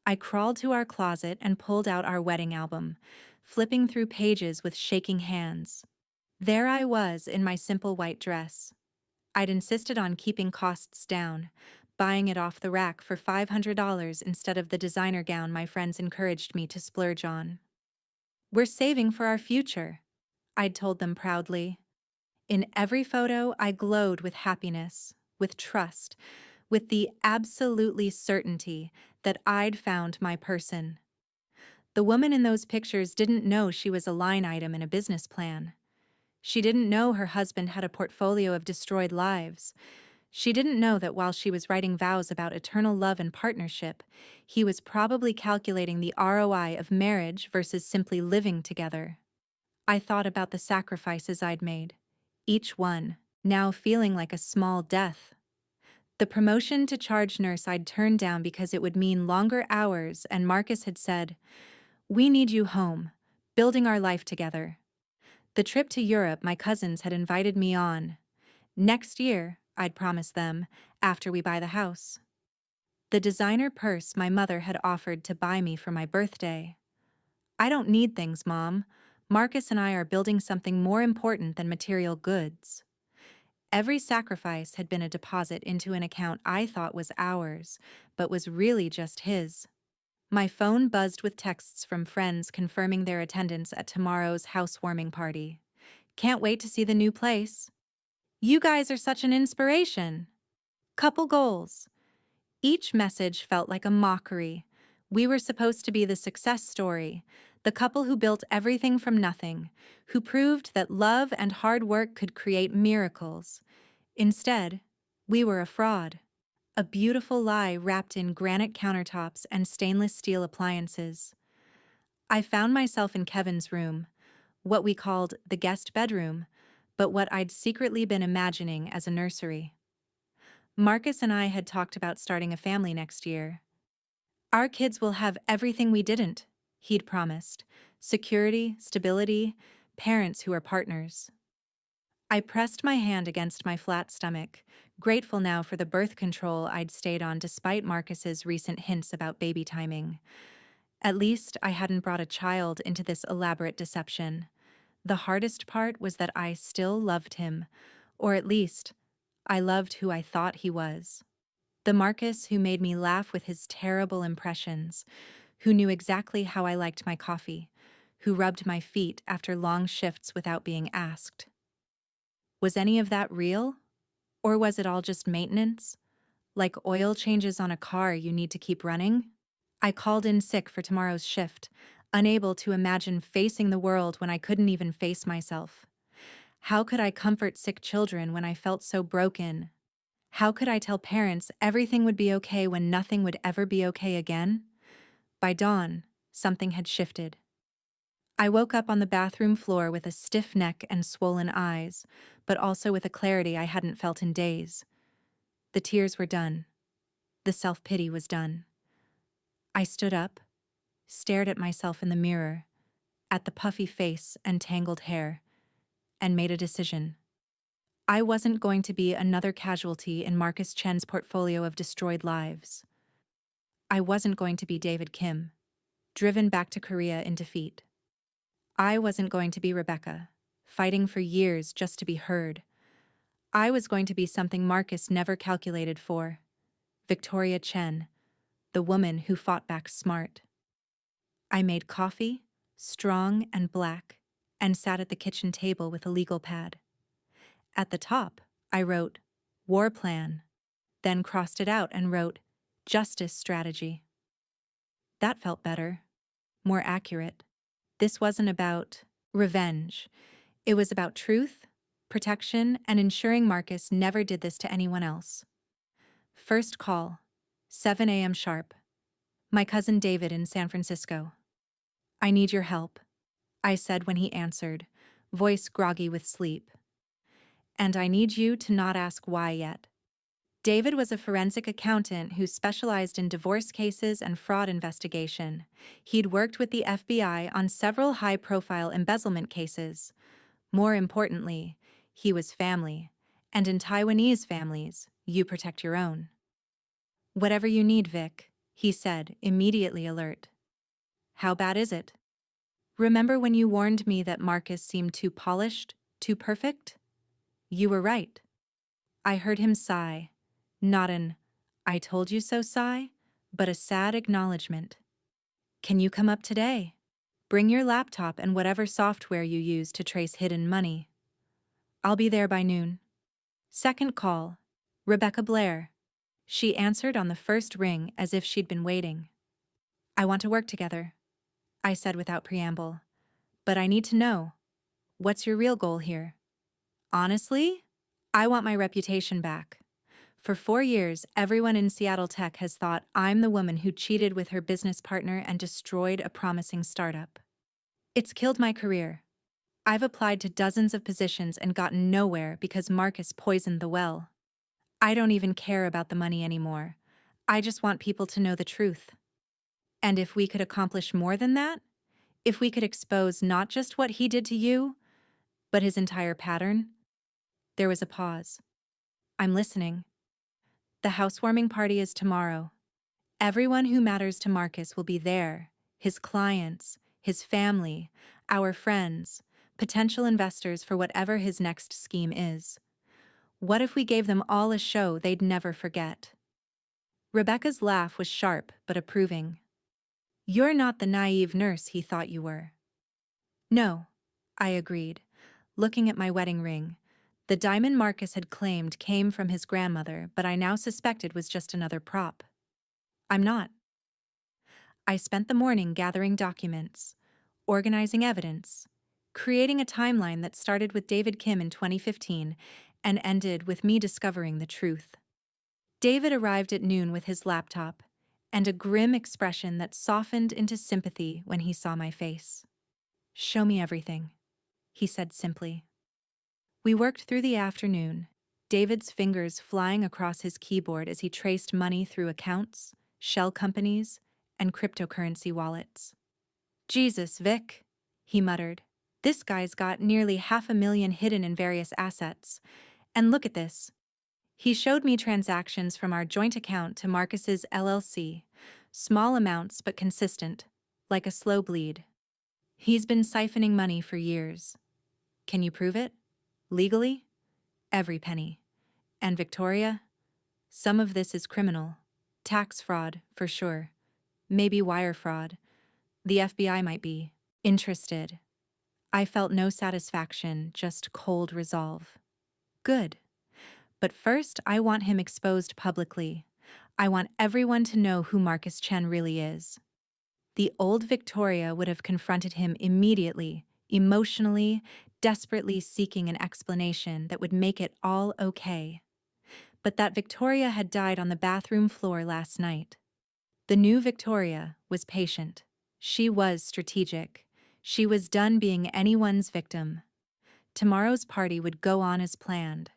I crawled to our closet and pulled out our wedding album, flipping through pages with shaking hands. There I was in my simple white dress. I'd insisted on keeping costs down, buying it off the rack for $500 instead of the designer gown my friends encouraged me to splurge on. We're saving for our future, I'd told them proudly. In every photo, I glowed with happiness, with trust, with the absolutely certainty that I'd found my person. The woman in those pictures didn't know she was a line item in a business plan. She didn't know her husband had a portfolio of destroyed lives. She didn't know that while she was writing vows about eternal love and partnership, he was probably calculating the ROI of marriage versus simply living together. I thought about the sacrifices I'd made, each one, now feeling like a small death. The promotion to charge nurse I'd turned down because it would mean longer hours, and Marcus had said, "We need you home, building our life together." The trip to Europe my cousins had invited me on. Next year, I'd promised them, after we buy the house. The designer purse my mother had offered to buy me for my birthday. I don't need things, Mom. Marcus and I are building something more important than material goods. Every sacrifice had been a deposit into an account I thought was ours, but was really just his. My phone buzzed with texts from friends confirming their attendance at tomorrow's housewarming party. Can't wait to see the new place. You guys are such an inspiration. Couple goals. Each message felt like a mockery. We were supposed to be the success story, the couple who built everything from nothing, who proved that love and hard work could create miracles. Instead, we were a fraud. A beautiful lie wrapped in granite countertops and stainless steel appliances. I found myself in Kevin's room, what we called the guest bedroom, but what I'd secretly been imagining as a nursery. Marcus and I had talked about starting a family next year. Our kids will have everything we didn't, he'd promised. Security, stability, parents who are partners. I pressed my hand against my flat stomach, grateful now for the birth control I'd stayed on despite Marcus's recent hints about baby timing. At least I hadn't brought a child into this elaborate deception. The hardest part was that I still loved him, or at least, I loved who I thought he was. The Marcus who made me laugh with his terrible impressions, who knew exactly how I liked my coffee, who rubbed my feet after long shifts without being asked. Was any of that real? Or was it all just maintenance? Like oil changes on a car you need to keep running? I called in sick for tomorrow's shift, unable to imagine facing the world when I couldn't even face myself. How could I comfort sick children when I felt so broken? How could I tell parents everything would be okay when nothing would ever be okay again? By dawn, something had shifted. I woke up on the bathroom floor with a stiff neck and swollen eyes, but also with a clarity I hadn't felt in days. The tears were done. The self-pity was done. I stood up, stared at myself in the mirror, at the puffy face and tangled hair, and made a decision. I wasn't going to be another casualty in Marcus Chen's portfolio of destroyed lives. I wasn't going to be David Kim, driven back to Korea in defeat. I wasn't going to be Rebecca, fighting for years just to be heard. I was going to be something Marcus never calculated for. Victoria Chen, the woman who fought back smart. I made coffee, strong and black, and sat at the kitchen table with a legal pad. At the top, I wrote, War Plan, then crossed it out and wrote, Justice Strategy. That felt better, more accurate. This wasn't about revenge. It was about truth, protection, and ensuring Marcus never did this to anyone else. First call, 7 a.m. sharp. My cousin David in San Francisco. I need your help, I said when he answered, voice groggy with sleep. And I need you to not ask why yet. David was a forensic accountant who specialized in divorce cases and fraud investigation. He'd worked with the FBI on several high-profile embezzlement cases. More importantly, he was family, and in Taiwanese families, you protect your own. Whatever you need, Vic, he said, immediately alert. How bad is it? Remember when you warned me that Marcus seemed too polished, too perfect? You were right. I heard him sigh, not an "I told you so" sigh, but a sad acknowledgement. Can you come up today? Bring your laptop and whatever software you use to trace hidden money. I'll be there by noon. Second call, Rebecca Blair. She answered on the first ring as if she'd been waiting. I want to work together, I said without preamble. But I need to know, what's your real goal here? Honestly, I want my reputation back. For 4 years, everyone in Seattle Tech has thought I'm the woman who cheated with her business partner and destroyed a promising startup. It's killed my career. I've applied to dozens of positions and gotten nowhere because Marcus poisoned the well. I don't even care about the money anymore. I just want people to know the truth. And if we could accomplish more than that, if we could expose not just what he did to you, but his entire pattern. There was a pause. I'm listening. The housewarming party is tomorrow. Everyone who matters to Marcus will be there. His clients, his family, our friends, potential investors for whatever his next scheme is. What if we gave them all a show they'd never forget? Rebecca's laugh was sharp but approving. You're not the naive nurse he thought you were. No, I agreed, looking at my wedding ring. The diamond Marcus had claimed came from his grandmother, but I now suspected was just another prop. I'm not. I spent the morning gathering documents, organizing evidence, creating a timeline that started with David Kim in 2015 and ended with me discovering the truth. David arrived at noon with his laptop and a grim expression that softened into sympathy when he saw my face. Show me everything, he said simply. We worked through the afternoon, David's fingers flying across his keyboard as he traced money through accounts, shell companies, and cryptocurrency wallets. Jesus, Vic, he muttered. This guy's got nearly $500,000 hidden in various assets. And look at this. He showed me transactions from our joint account to Marcus's LLC, small amounts but consistent, like a slow bleed. He's been siphoning money for years. Can you prove it? Legally? Every penny. And Victoria? Some of this is criminal. Tax fraud, for sure. Maybe wire fraud. The FBI might be interested. I felt no satisfaction, just cold resolve. Good. But first, I want him exposed publicly. I want everyone to know who Marcus Chen really is. The old Victoria would have confronted him immediately, emotionally, desperately seeking an explanation that would make it all okay. But that Victoria had died on the bathroom floor last night. The new Victoria was patient. She was strategic. She was done being anyone's victim. Tomorrow's party would go on as planned.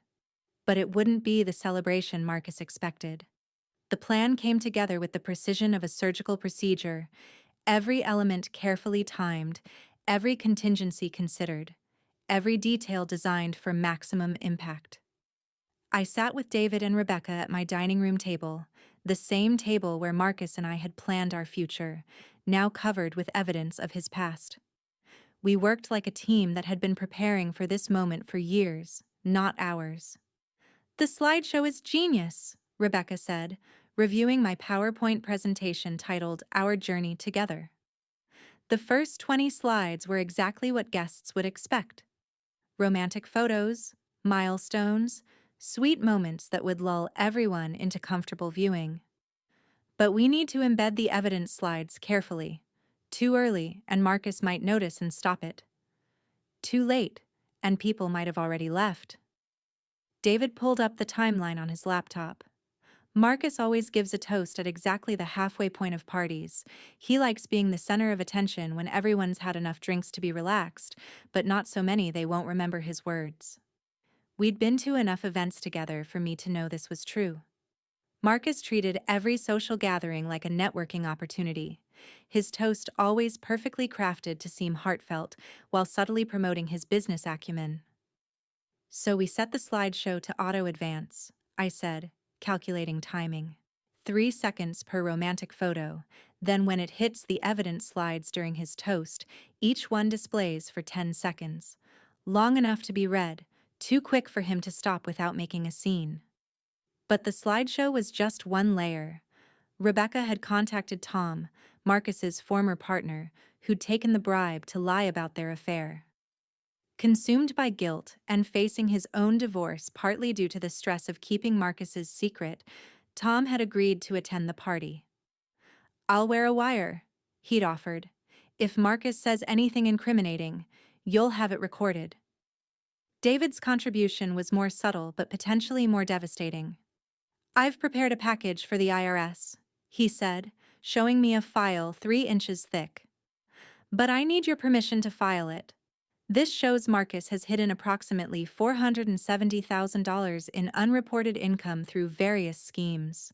But it wouldn't be the celebration Marcus expected. The plan came together with the precision of a surgical procedure, every element carefully timed, every contingency considered, every detail designed for maximum impact. I sat with David and Rebecca at my dining room table, the same table where Marcus and I had planned our future, now covered with evidence of his past. We worked like a team that had been preparing for this moment for years, not hours. "The slideshow is genius," Rebecca said, reviewing my PowerPoint presentation titled Our Journey Together. The first 20 slides were exactly what guests would expect. Romantic photos, milestones, sweet moments that would lull everyone into comfortable viewing. But we need to embed the evidence slides carefully. Too early, and Marcus might notice and stop it. Too late, and people might have already left. David pulled up the timeline on his laptop. Marcus always gives a toast at exactly the halfway point of parties. He likes being the center of attention when everyone's had enough drinks to be relaxed, but not so many they won't remember his words. We'd been to enough events together for me to know this was true. Marcus treated every social gathering like a networking opportunity. His toast always perfectly crafted to seem heartfelt, while subtly promoting his business acumen. "So we set the slideshow to auto-advance," I said, calculating timing. 3 seconds per romantic photo, then when it hits the evidence slides during his toast, each one displays for 10 seconds. Long enough to be read, too quick for him to stop without making a scene. But the slideshow was just one layer. Rebecca had contacted Tom, Marcus's former partner, who'd taken the bribe to lie about their affair. Consumed by guilt and facing his own divorce partly due to the stress of keeping Marcus's secret, Tom had agreed to attend the party. "I'll wear a wire," he'd offered. "If Marcus says anything incriminating, you'll have it recorded." David's contribution was more subtle but potentially more devastating. "I've prepared a package for the IRS," he said, showing me a file 3 inches thick. "But I need your permission to file it. This shows Marcus has hidden approximately $470,000 in unreported income through various schemes.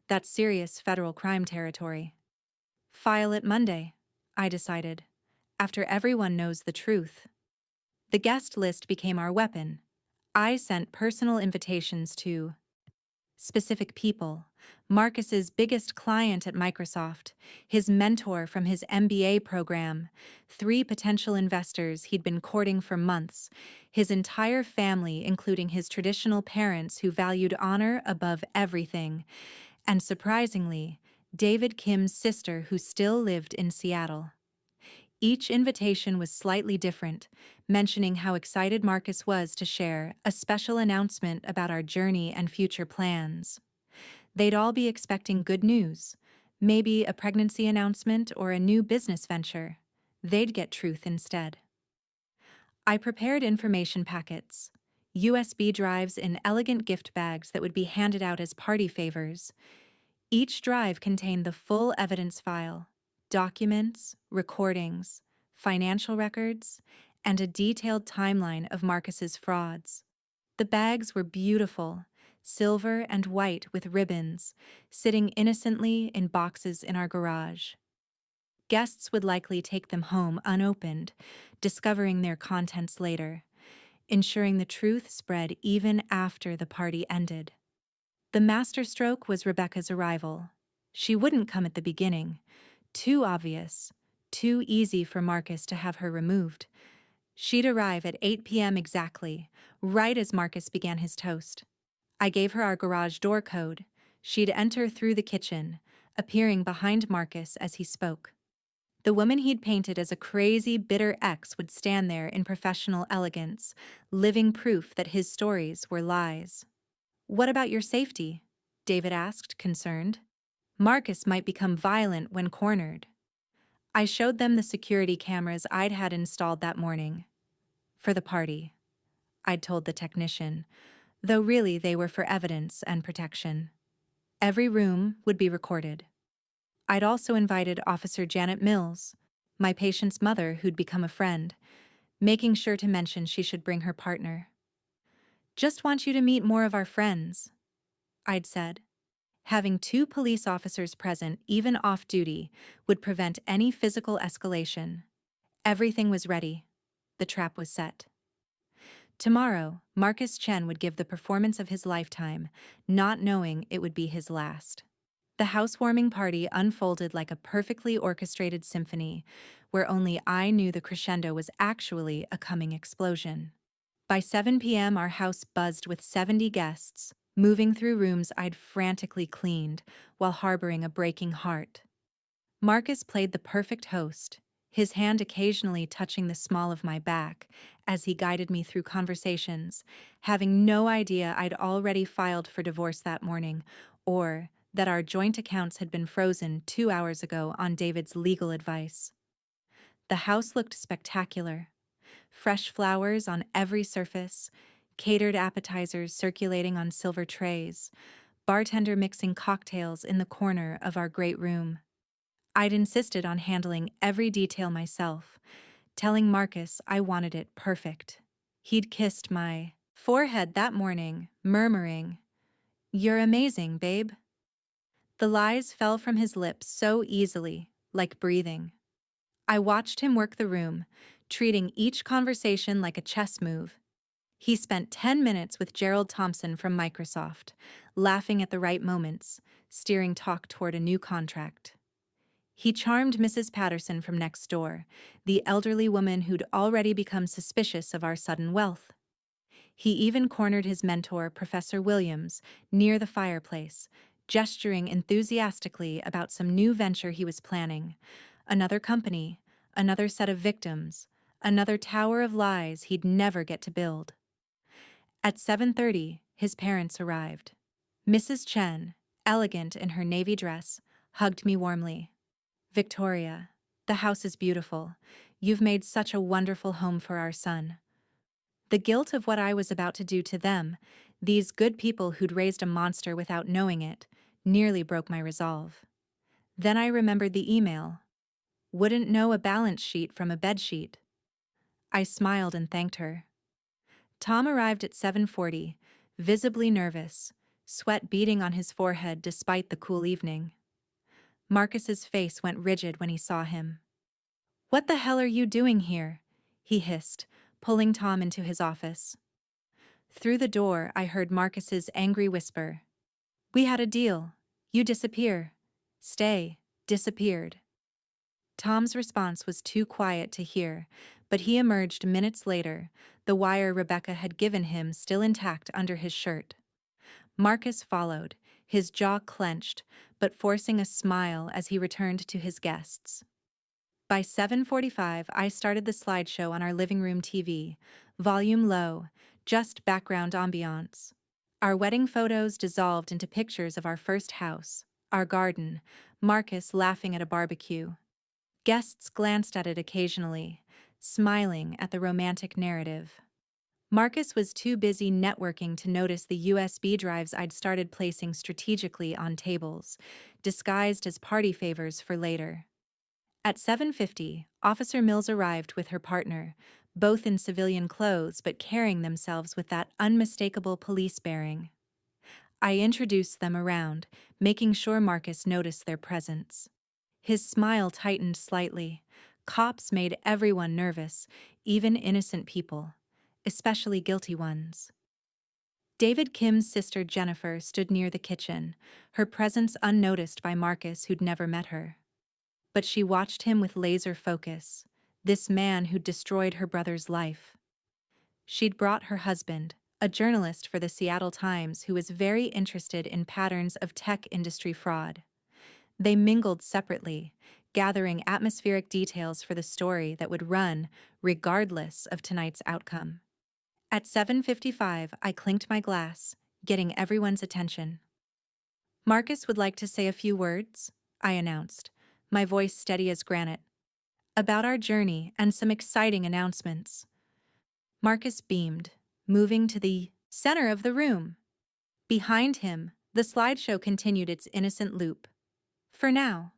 That's serious federal crime territory." "File it Monday," I decided, "after everyone knows the truth." The guest list became our weapon. I sent personal invitations to specific people: Marcus's biggest client at Microsoft, his mentor from his MBA program, 3 potential investors he'd been courting for months, his entire family including his traditional parents who valued honor above everything, and surprisingly, David Kim's sister who still lived in Seattle. Each invitation was slightly different, mentioning how excited Marcus was to share a special announcement about our journey and future plans. They'd all be expecting good news, maybe a pregnancy announcement or a new business venture. They'd get truth instead. I prepared information packets, USB drives in elegant gift bags that would be handed out as party favors. Each drive contained the full evidence file: documents, recordings, financial records, and a detailed timeline of Marcus's frauds. The bags were beautiful, silver and white with ribbons, sitting innocently in boxes in our garage. Guests would likely take them home unopened, discovering their contents later, ensuring the truth spread even after the party ended. The masterstroke was Rebecca's arrival. She wouldn't come at the beginning. Too obvious, too easy for Marcus to have her removed. She'd arrive at 8 p.m. exactly, right as Marcus began his toast. I gave her our garage door code. She'd enter through the kitchen, appearing behind Marcus as he spoke. The woman he'd painted as a crazy, bitter ex would stand there in professional elegance, living proof that his stories were lies. "What about your safety?" David asked, concerned. "Marcus might become violent when cornered." I showed them the security cameras I'd had installed that morning. "For the party," I'd told the technician, though really they were for evidence and protection. Every room would be recorded. I'd also invited Officer Janet Mills, my patient's mother who'd become a friend, making sure to mention she should bring her partner. "Just want you to meet more of our friends," I'd said. Having two police officers present, even off duty, would prevent any physical escalation. Everything was ready. The trap was set. Tomorrow, Marcus Chen would give the performance of his lifetime, not knowing it would be his last. The housewarming party unfolded like a perfectly orchestrated symphony, where only I knew the crescendo was actually a coming explosion. By 7 p.m., our house buzzed with 70 guests, moving through rooms I'd frantically cleaned while harboring a breaking heart. Marcus played the perfect host, his hand occasionally touching the small of my back as he guided me through conversations, having no idea I'd already filed for divorce that morning, or that our joint accounts had been frozen 2 hours ago on David's legal advice. The house looked spectacular. Fresh flowers on every surface, catered appetizers circulating on silver trays, bartender mixing cocktails in the corner of our great room. I'd insisted on handling every detail myself, telling Marcus I wanted it perfect. He'd kissed my forehead that morning, murmuring, "You're amazing, babe." The lies fell from his lips so easily, like breathing. I watched him work the room, treating each conversation like a chess move. He spent 10 minutes with Gerald Thompson from Microsoft, laughing at the right moments, steering talk toward a new contract. He charmed Mrs. Patterson from next door, the elderly woman who'd already become suspicious of our sudden wealth. He even cornered his mentor, Professor Williams, near the fireplace, gesturing enthusiastically about some new venture he was planning. Another company, another set of victims, another tower of lies he'd never get to build. At 7:30, his parents arrived. Mrs. Chen, elegant in her navy dress, hugged me warmly. "Victoria, the house is beautiful. You've made such a wonderful home for our son." The guilt of what I was about to do to them, these good people who'd raised a monster without knowing it, nearly broke my resolve. Then I remembered the email. Wouldn't know a balance sheet from a bedsheet. I smiled and thanked her. Tom arrived at 7:40, visibly nervous, sweat beading on his forehead despite the cool evening. Marcus's face went rigid when he saw him. "What the hell are you doing here?" he hissed, pulling Tom into his office. Through the door, I heard Marcus's angry whisper. "We had a deal. You disappear. Stay." Disappeared. Tom's response was too quiet to hear, but he emerged minutes later, the wire Rebecca had given him still intact under his shirt. Marcus followed, his jaw clenched, but forcing a smile as he returned to his guests. By 7:45, I started the slideshow on our living room TV, volume low, just background ambiance. Our wedding photos dissolved into pictures of our first house, our garden, Marcus laughing at a barbecue. Guests glanced at it occasionally, smiling at the romantic narrative. Marcus was too busy networking to notice the USB drives I'd started placing strategically on tables, disguised as party favors for later. At 7:50, Officer Mills arrived with her partner, both in civilian clothes but carrying themselves with that unmistakable police bearing. I introduced them around, making sure Marcus noticed their presence. His smile tightened slightly. Cops made everyone nervous, even innocent people, especially guilty ones. David Kim's sister Jennifer stood near the kitchen, her presence unnoticed by Marcus, who'd never met her. But she watched him with laser focus, this man who'd destroyed her brother's life. She'd brought her husband, a journalist for the Seattle Times who was very interested in patterns of tech industry fraud. They mingled separately, gathering atmospheric details for the story that would run regardless of tonight's outcome. At 7:55, I clinked my glass, getting everyone's attention. "Marcus would like to say a few words," I announced, my voice steady as granite, "about our journey and some exciting announcements." Marcus beamed, moving to the center of the room. Behind him, the slideshow continued its innocent loop. "For now,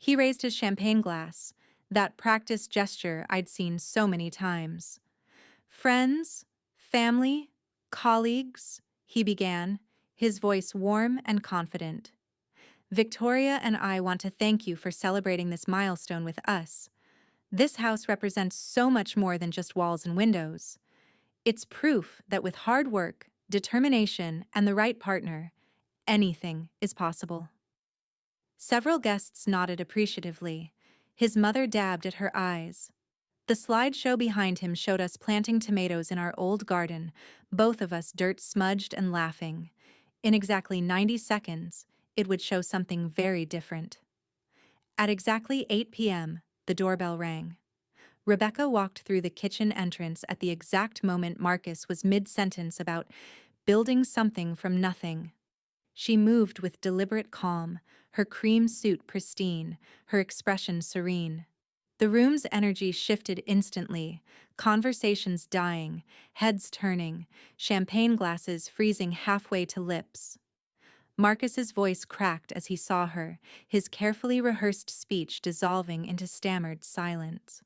He raised his champagne glass, that practiced gesture I'd seen so many times. Friends, family, colleagues, he began, his voice warm and confident. Victoria and I want to thank you for celebrating this milestone with us. This house represents so much more than just walls and windows. It's proof that with hard work, determination, and the right partner, anything is possible. Several guests nodded appreciatively. His mother dabbed at her eyes. The slideshow behind him showed us planting tomatoes in our old garden, both of us dirt-smudged and laughing. In exactly 90 seconds, it would show something very different. At exactly 8 p.m., the doorbell rang. Rebecca walked through the kitchen entrance at the exact moment Marcus was mid-sentence about building something from nothing. She moved with deliberate calm, her cream suit pristine, her expression serene. The room's energy shifted instantly, conversations dying, heads turning, champagne glasses freezing halfway to lips. Marcus's voice cracked as he saw her, his carefully rehearsed speech dissolving into stammered silence.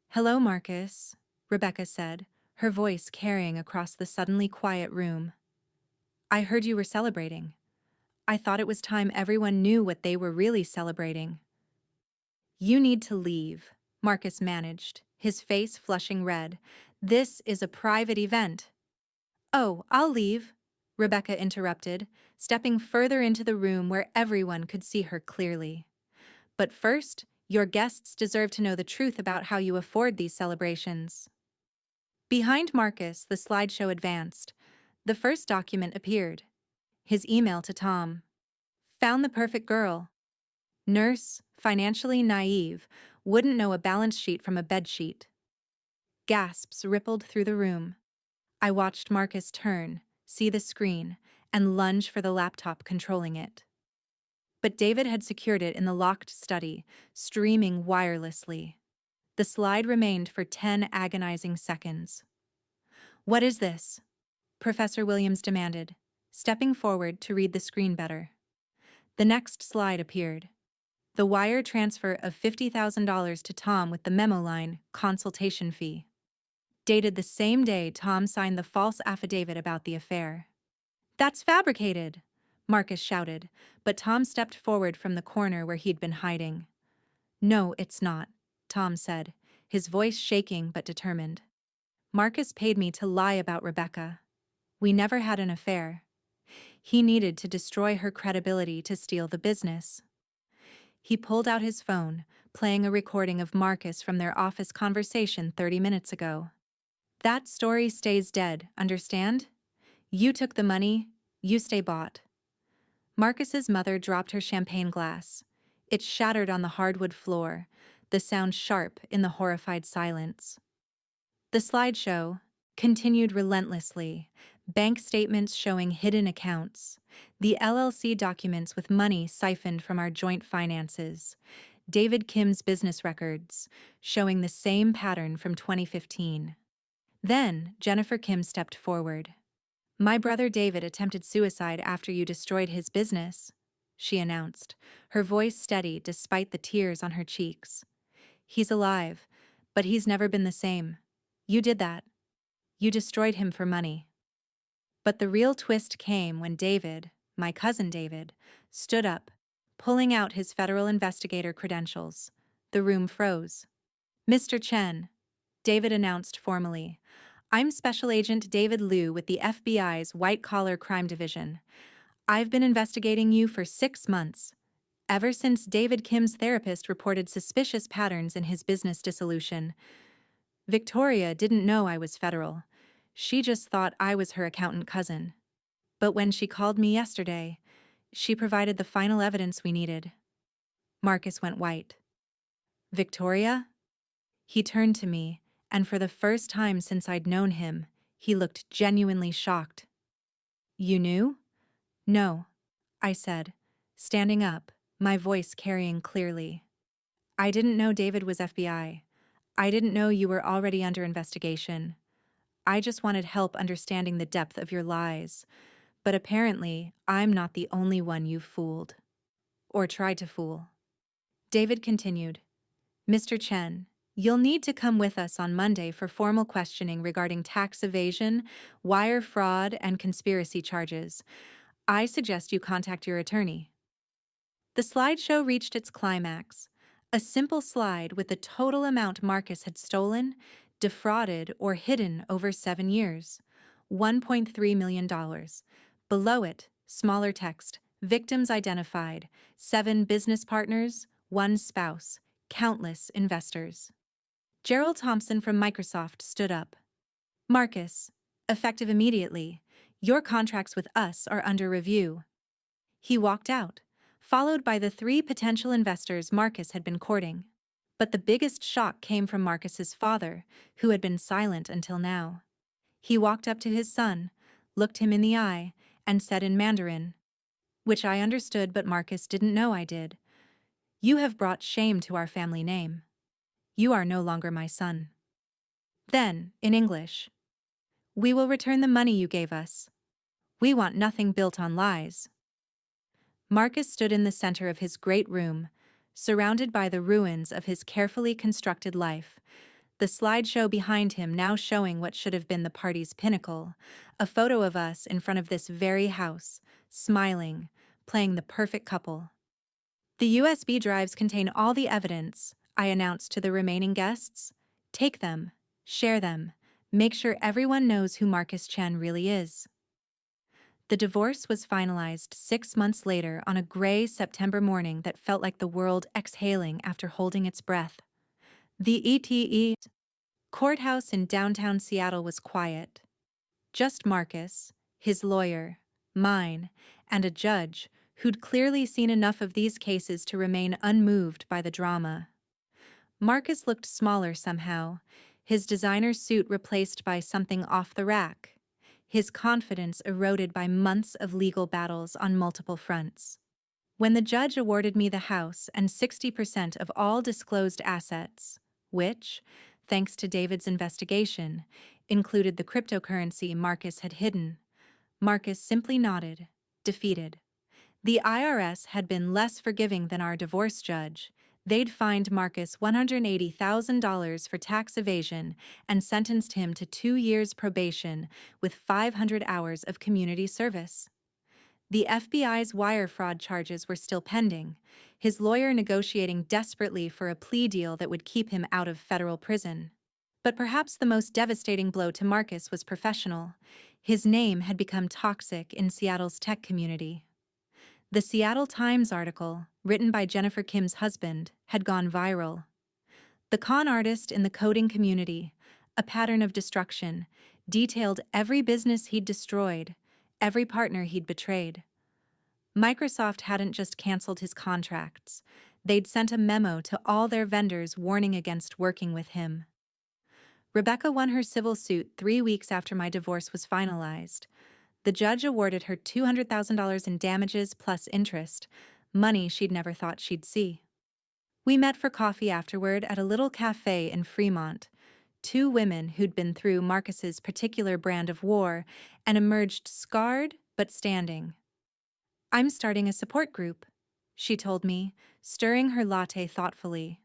"Hello, Marcus," Rebecca said, her voice carrying across the suddenly quiet room. "I heard you were celebrating. I thought it was time everyone knew what they were really celebrating." "You need to leave," Marcus managed, his face flushing red. "This is a private event." "Oh, I'll leave," Rebecca interrupted, stepping further into the room where everyone could see her clearly. "But first, your guests deserve to know the truth about how you afford these celebrations." Behind Marcus, the slideshow advanced. The first document appeared. His email to Tom. "Found the perfect girl. Nurse, financially naive, wouldn't know a balance sheet from a bedsheet." Gasps rippled through the room. I watched Marcus turn, see the screen, and lunge for the laptop controlling it. But David had secured it in the locked study, streaming wirelessly. The slide remained for 10 agonizing seconds. "What is this?" Professor Williams demanded, stepping forward to read the screen better. The next slide appeared. The wire transfer of $50,000 to Tom with the memo line, "consultation fee." Dated the same day Tom signed the false affidavit about the affair. "That's fabricated," Marcus shouted, but Tom stepped forward from the corner where he'd been hiding. "No, it's not," Tom said, his voice shaking but determined. "Marcus paid me to lie about Rebecca. We never had an affair. He needed to destroy her credibility to steal the business." He pulled out his phone, playing a recording of Marcus from their office conversation 30 minutes ago. "That story stays dead, understand? You took the money, you stay bought." Marcus's mother dropped her champagne glass. It shattered on the hardwood floor, the sound sharp in the horrified silence. The slideshow continued relentlessly, bank statements showing hidden accounts, the LLC documents with money siphoned from our joint finances, David Kim's business records, showing the same pattern from 2015. Then Jennifer Kim stepped forward. "My brother David attempted suicide after you destroyed his business," she announced, her voice steady despite the tears on her cheeks. "He's alive, but he's never been the same. You did that. You destroyed him for money." But the real twist came when David, my cousin David, stood up, pulling out his federal investigator credentials. The room froze. "Mr. Chen," David announced formally, "I'm Special Agent David Liu with the FBI's White-Collar Crime Division. I've been investigating you for 6 months, ever since David Kim's therapist reported suspicious patterns in his business dissolution. Victoria didn't know I was federal. She just thought I was her accountant cousin. But when she called me yesterday, she provided the final evidence we needed." Marcus went white. "Victoria?" He turned to me, and for the first time since I'd known him, he looked genuinely shocked. "You knew?" "No," I said, standing up, my voice carrying clearly. "I didn't know David was FBI. I didn't know you were already under investigation. I just wanted help understanding the depth of your lies. But apparently, I'm not the only one you've fooled. Or tried to fool." David continued, Mr. Chen, you'll need to come with us on Monday for formal questioning regarding tax evasion, wire fraud, and conspiracy charges. I suggest you contact your attorney. The slideshow reached its climax. A simple slide with the total amount Marcus had stolen, defrauded, or hidden over 7 years. $1.3 million. Below it, smaller text, victims identified, 7 business partners, 1 spouse, countless investors. Gerald Thompson from Microsoft stood up. Marcus, effective immediately, your contracts with us are under review. He walked out, followed by the 3 potential investors Marcus had been courting. But the biggest shock came from Marcus's father, who had been silent until now. He walked up to his son, looked him in the eye, and said in Mandarin, which I understood but Marcus didn't know I did, "You have brought shame to our family name. You are no longer my son." Then, in English, "We will return the money you gave us. We want nothing built on lies." Marcus stood in the center of his great room, surrounded by the ruins of his carefully constructed life, the slideshow behind him now showing what should have been the party's pinnacle, a photo of us in front of this very house, smiling, playing the perfect couple. The USB drives contain all the evidence, I announced to the remaining guests. Take them, share them, make sure everyone knows who Marcus Chen really is. The divorce was finalized 6 months later on a gray September morning that felt like the world exhaling after holding its breath. The ETE courthouse in downtown Seattle was quiet. Just Marcus, his lawyer, mine, and a judge who'd clearly seen enough of these cases to remain unmoved by the drama. Marcus looked smaller somehow, his designer suit replaced by something off the rack, his confidence eroded by months of legal battles on multiple fronts. When the judge awarded me the house and 60% of all disclosed assets, which, thanks to David's investigation, included the cryptocurrency Marcus had hidden, Marcus simply nodded, defeated. The IRS had been less forgiving than our divorce judge. They'd fined Marcus $180,000 for tax evasion and sentenced him to 2 years probation with 500 hours of community service. The FBI's wire fraud charges were still pending, his lawyer negotiating desperately for a plea deal that would keep him out of federal prison. But perhaps the most devastating blow to Marcus was professional. His name had become toxic in Seattle's tech community. The Seattle Times article, written by Jennifer Kim's husband, had gone viral. The con artist in the coding community, a pattern of destruction, detailed every business he'd destroyed, every partner he'd betrayed. Microsoft hadn't just canceled his contracts, they'd sent a memo to all their vendors warning against working with him. Rebecca won her civil suit 3 weeks after my divorce was finalized. The judge awarded her $200,000 in damages plus interest, money she'd never thought she'd see. We met for coffee afterward at a little cafe in Fremont, 2 women who'd been through Marcus's particular brand of war and emerged scarred but standing. "I'm starting a support group," she told me, stirring her latte thoughtfully.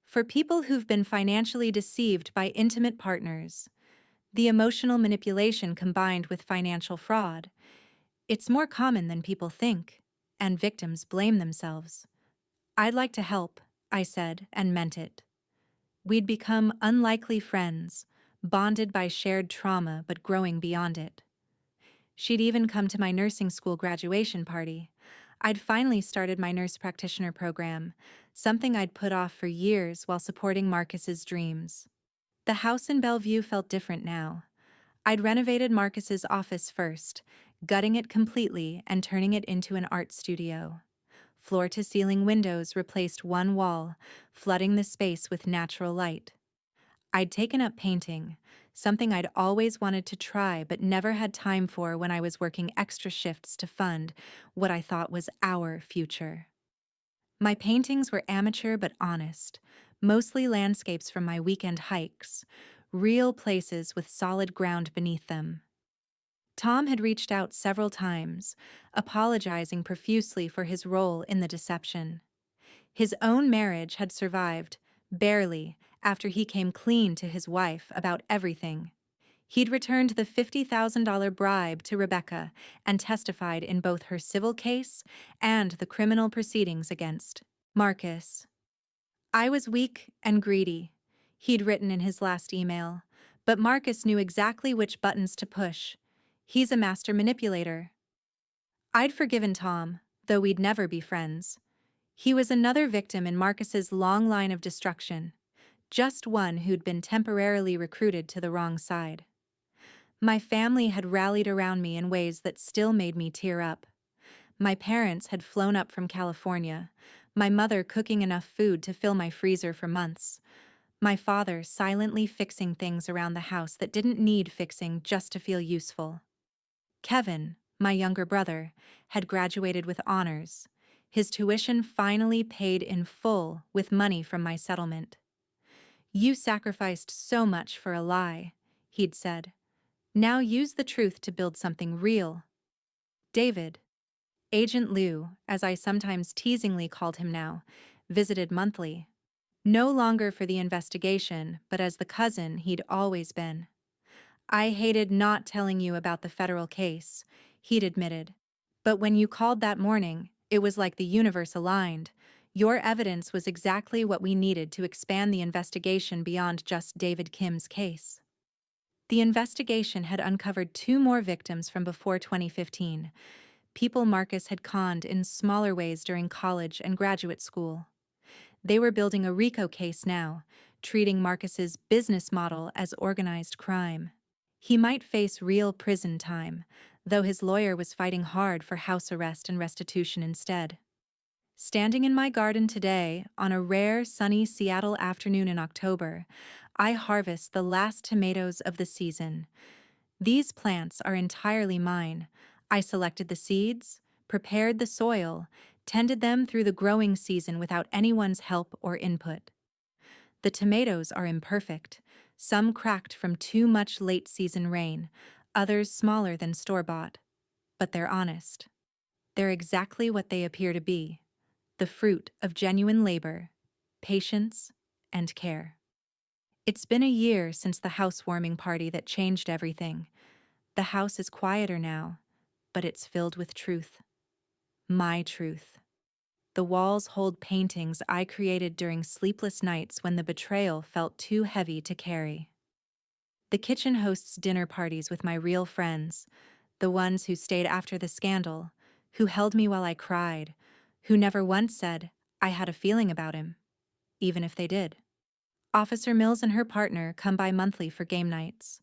"For people who've been financially deceived by intimate partners. The emotional manipulation combined with financial fraud. It's more common than people think, and victims blame themselves." "I'd like to help," I said, and meant it. We'd become unlikely friends, bonded by shared trauma but growing beyond it. She'd even come to my nursing school graduation party. I'd finally started my nurse practitioner program, something I'd put off for years while supporting Marcus's dreams. The house in Bellevue felt different now. I'd renovated Marcus's office first, gutting it completely and turning it into an art studio. Floor-to-ceiling windows replaced one wall, flooding the space with natural light. I'd taken up painting, something I'd always wanted to try but never had time for when I was working extra shifts to fund what I thought was our future. My paintings were amateur but honest, mostly landscapes from my weekend hikes, real places with solid ground beneath them. Tom had reached out several times, apologizing profusely for his role in the deception. His own marriage had survived, barely, after he came clean to his wife about everything. He'd returned the $50,000 bribe to Rebecca and testified in both her civil case and the criminal proceedings against Marcus. I was weak and greedy, he'd written in his last email, but Marcus knew exactly which buttons to push. He's a master manipulator. I'd forgiven Tom, though we'd never be friends. He was another victim in Marcus's long line of destruction, just one who'd been temporarily recruited to the wrong side. My family had rallied around me in ways that still made me tear up. My parents had flown up from California, my mother cooking enough food to fill my freezer for months, my father silently fixing things around the house that didn't need fixing just to feel useful. Kevin, my younger brother, had graduated with honors, his tuition finally paid in full with money from my settlement. "You sacrificed so much for a lie," he'd said. "Now use the truth to build something real." David, Agent Lou, as I sometimes teasingly called him now, visited monthly. No longer for the investigation, but as the cousin he'd always been. "I hated not telling you about the federal case," he'd admitted. "But when you called that morning, it was like the universe aligned. Your evidence was exactly what we needed to expand the investigation beyond just David Kim's case." The investigation had uncovered 2 more victims from before 2015, people Marcus had conned in smaller ways during college and graduate school. They were building a RICO case now, treating Marcus's business model as organized crime. He might face real prison time, though his lawyer was fighting hard for house arrest and restitution instead. Standing in my garden today, on a rare sunny Seattle afternoon in October, I harvest the last tomatoes of the season. These plants are entirely mine. I selected the seeds, prepared the soil, tended them through the growing season without anyone's help or input. The tomatoes are imperfect, some cracked from too much late-season rain, others smaller than store-bought. But they're honest. They're exactly what they appear to be, the fruit of genuine labor, patience, and care. It's been a year since the housewarming party that changed everything. The house is quieter now, but it's filled with truth. My truth. The walls hold paintings I created during sleepless nights when the betrayal felt too heavy to carry. The kitchen hosts dinner parties with my real friends, the ones who stayed after the scandal, who held me while I cried, who never once said, "I had a feeling about him," even if they did. Officer Mills and her partner come by monthly for game nights.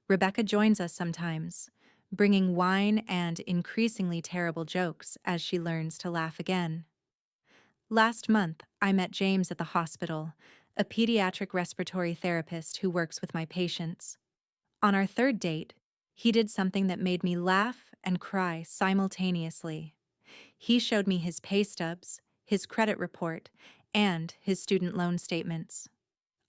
Rebecca joins us sometimes, bringing wine and increasingly terrible jokes as she learns to laugh again. Last month, I met James at the hospital, a pediatric respiratory therapist who works with my patients. On our 3rd date, he did something that made me laugh and cry simultaneously. He showed me his pay stubs, his credit report, and his student loan statements.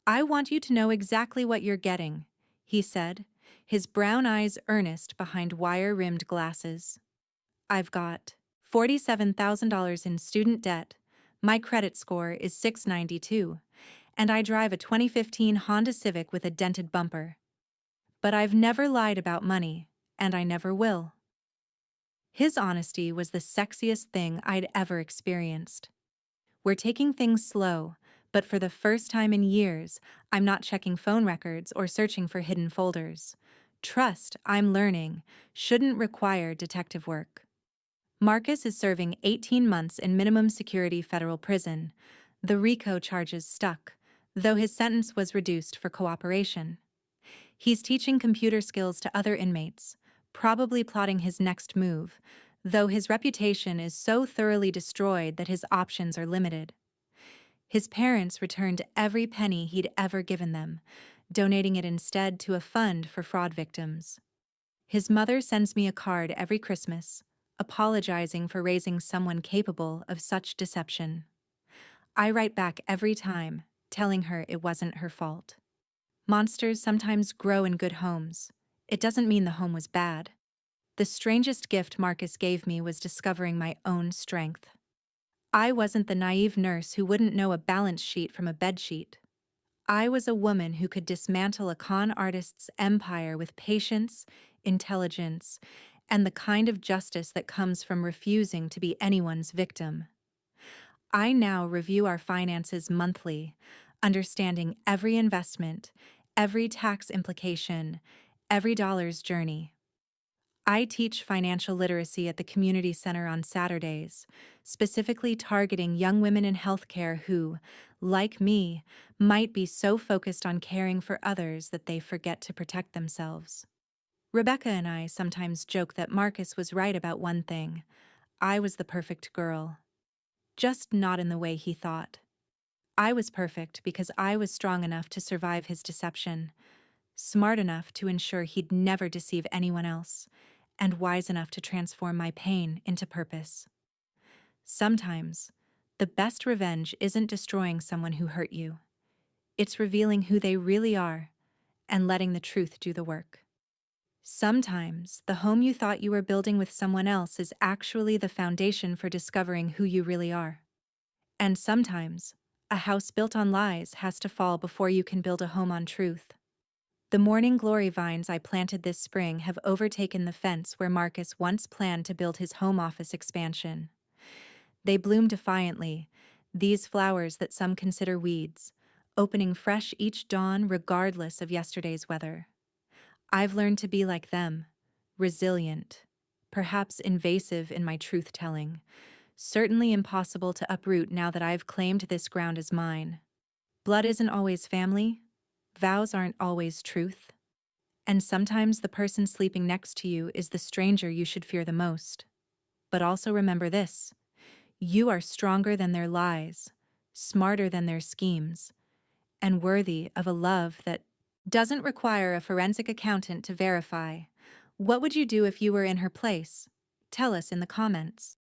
"I want you to know exactly what you're getting," he said, his brown eyes earnest behind wire-rimmed glasses. "I've got $47,000 in student debt, my credit score is 692, and I drive a 2015 Honda Civic with a dented bumper. But I've never lied about money, and I never will." His honesty was the sexiest thing I'd ever experienced. "We're taking things slow, but for the first time in years, I'm not checking phone records or searching for hidden folders. Trust, I'm learning, shouldn't require detective work." Marcus is serving 18 months in minimum security federal prison. The RICO charges stuck, though his sentence was reduced for cooperation. He's teaching computer skills to other inmates, probably plotting his next move, though his reputation is so thoroughly destroyed that his options are limited. His parents returned every penny he'd ever given them, donating it instead to a fund for fraud victims. His mother sends me a card every Christmas, apologizing for raising someone capable of such deception. I write back every time, telling her it wasn't her fault. Monsters sometimes grow in good homes. It doesn't mean the home was bad. The strangest gift Marcus gave me was discovering my own strength. I wasn't the naive nurse who wouldn't know a balance sheet from a bedsheet. I was a woman who could dismantle a con artist's empire with patience, intelligence, and the kind of justice that comes from refusing to be anyone's victim. I now review our finances monthly, understanding every investment, every tax implication, every dollar's journey. I teach financial literacy at the community center on Saturdays, specifically targeting young women in healthcare who, like me, might be so focused on caring for others that they forget to protect themselves. Rebecca and I sometimes joke that Marcus was right about one thing: I was the perfect girl. Just not in the way he thought. I was perfect because I was strong enough to survive his deception, smart enough to ensure he'd never deceive anyone else, and wise enough to transform my pain into purpose. Sometimes, the best revenge isn't destroying someone who hurt you. It's revealing who they really are and letting the truth do the work. Sometimes, the home you thought you were building with someone else is actually the foundation for discovering who you really are. And sometimes, a house built on lies has to fall before you can build a home on truth. The morning glory vines I planted this spring have overtaken the fence where Marcus once planned to build his home office expansion. They bloom defiantly, these flowers that some consider weeds, opening fresh each dawn regardless of yesterday's weather. I've learned to be like them, resilient, perhaps invasive in my truth-telling, certainly impossible to uproot now that I've claimed this ground as mine. Blood isn't always family, vows aren't always truth, and sometimes the person sleeping next to you is the stranger you should fear the most. But also remember this: you are stronger than their lies, smarter than their schemes, and worthy of a love that doesn't require a forensic accountant to verify. What would you do if you were in her place? Tell us in the comments.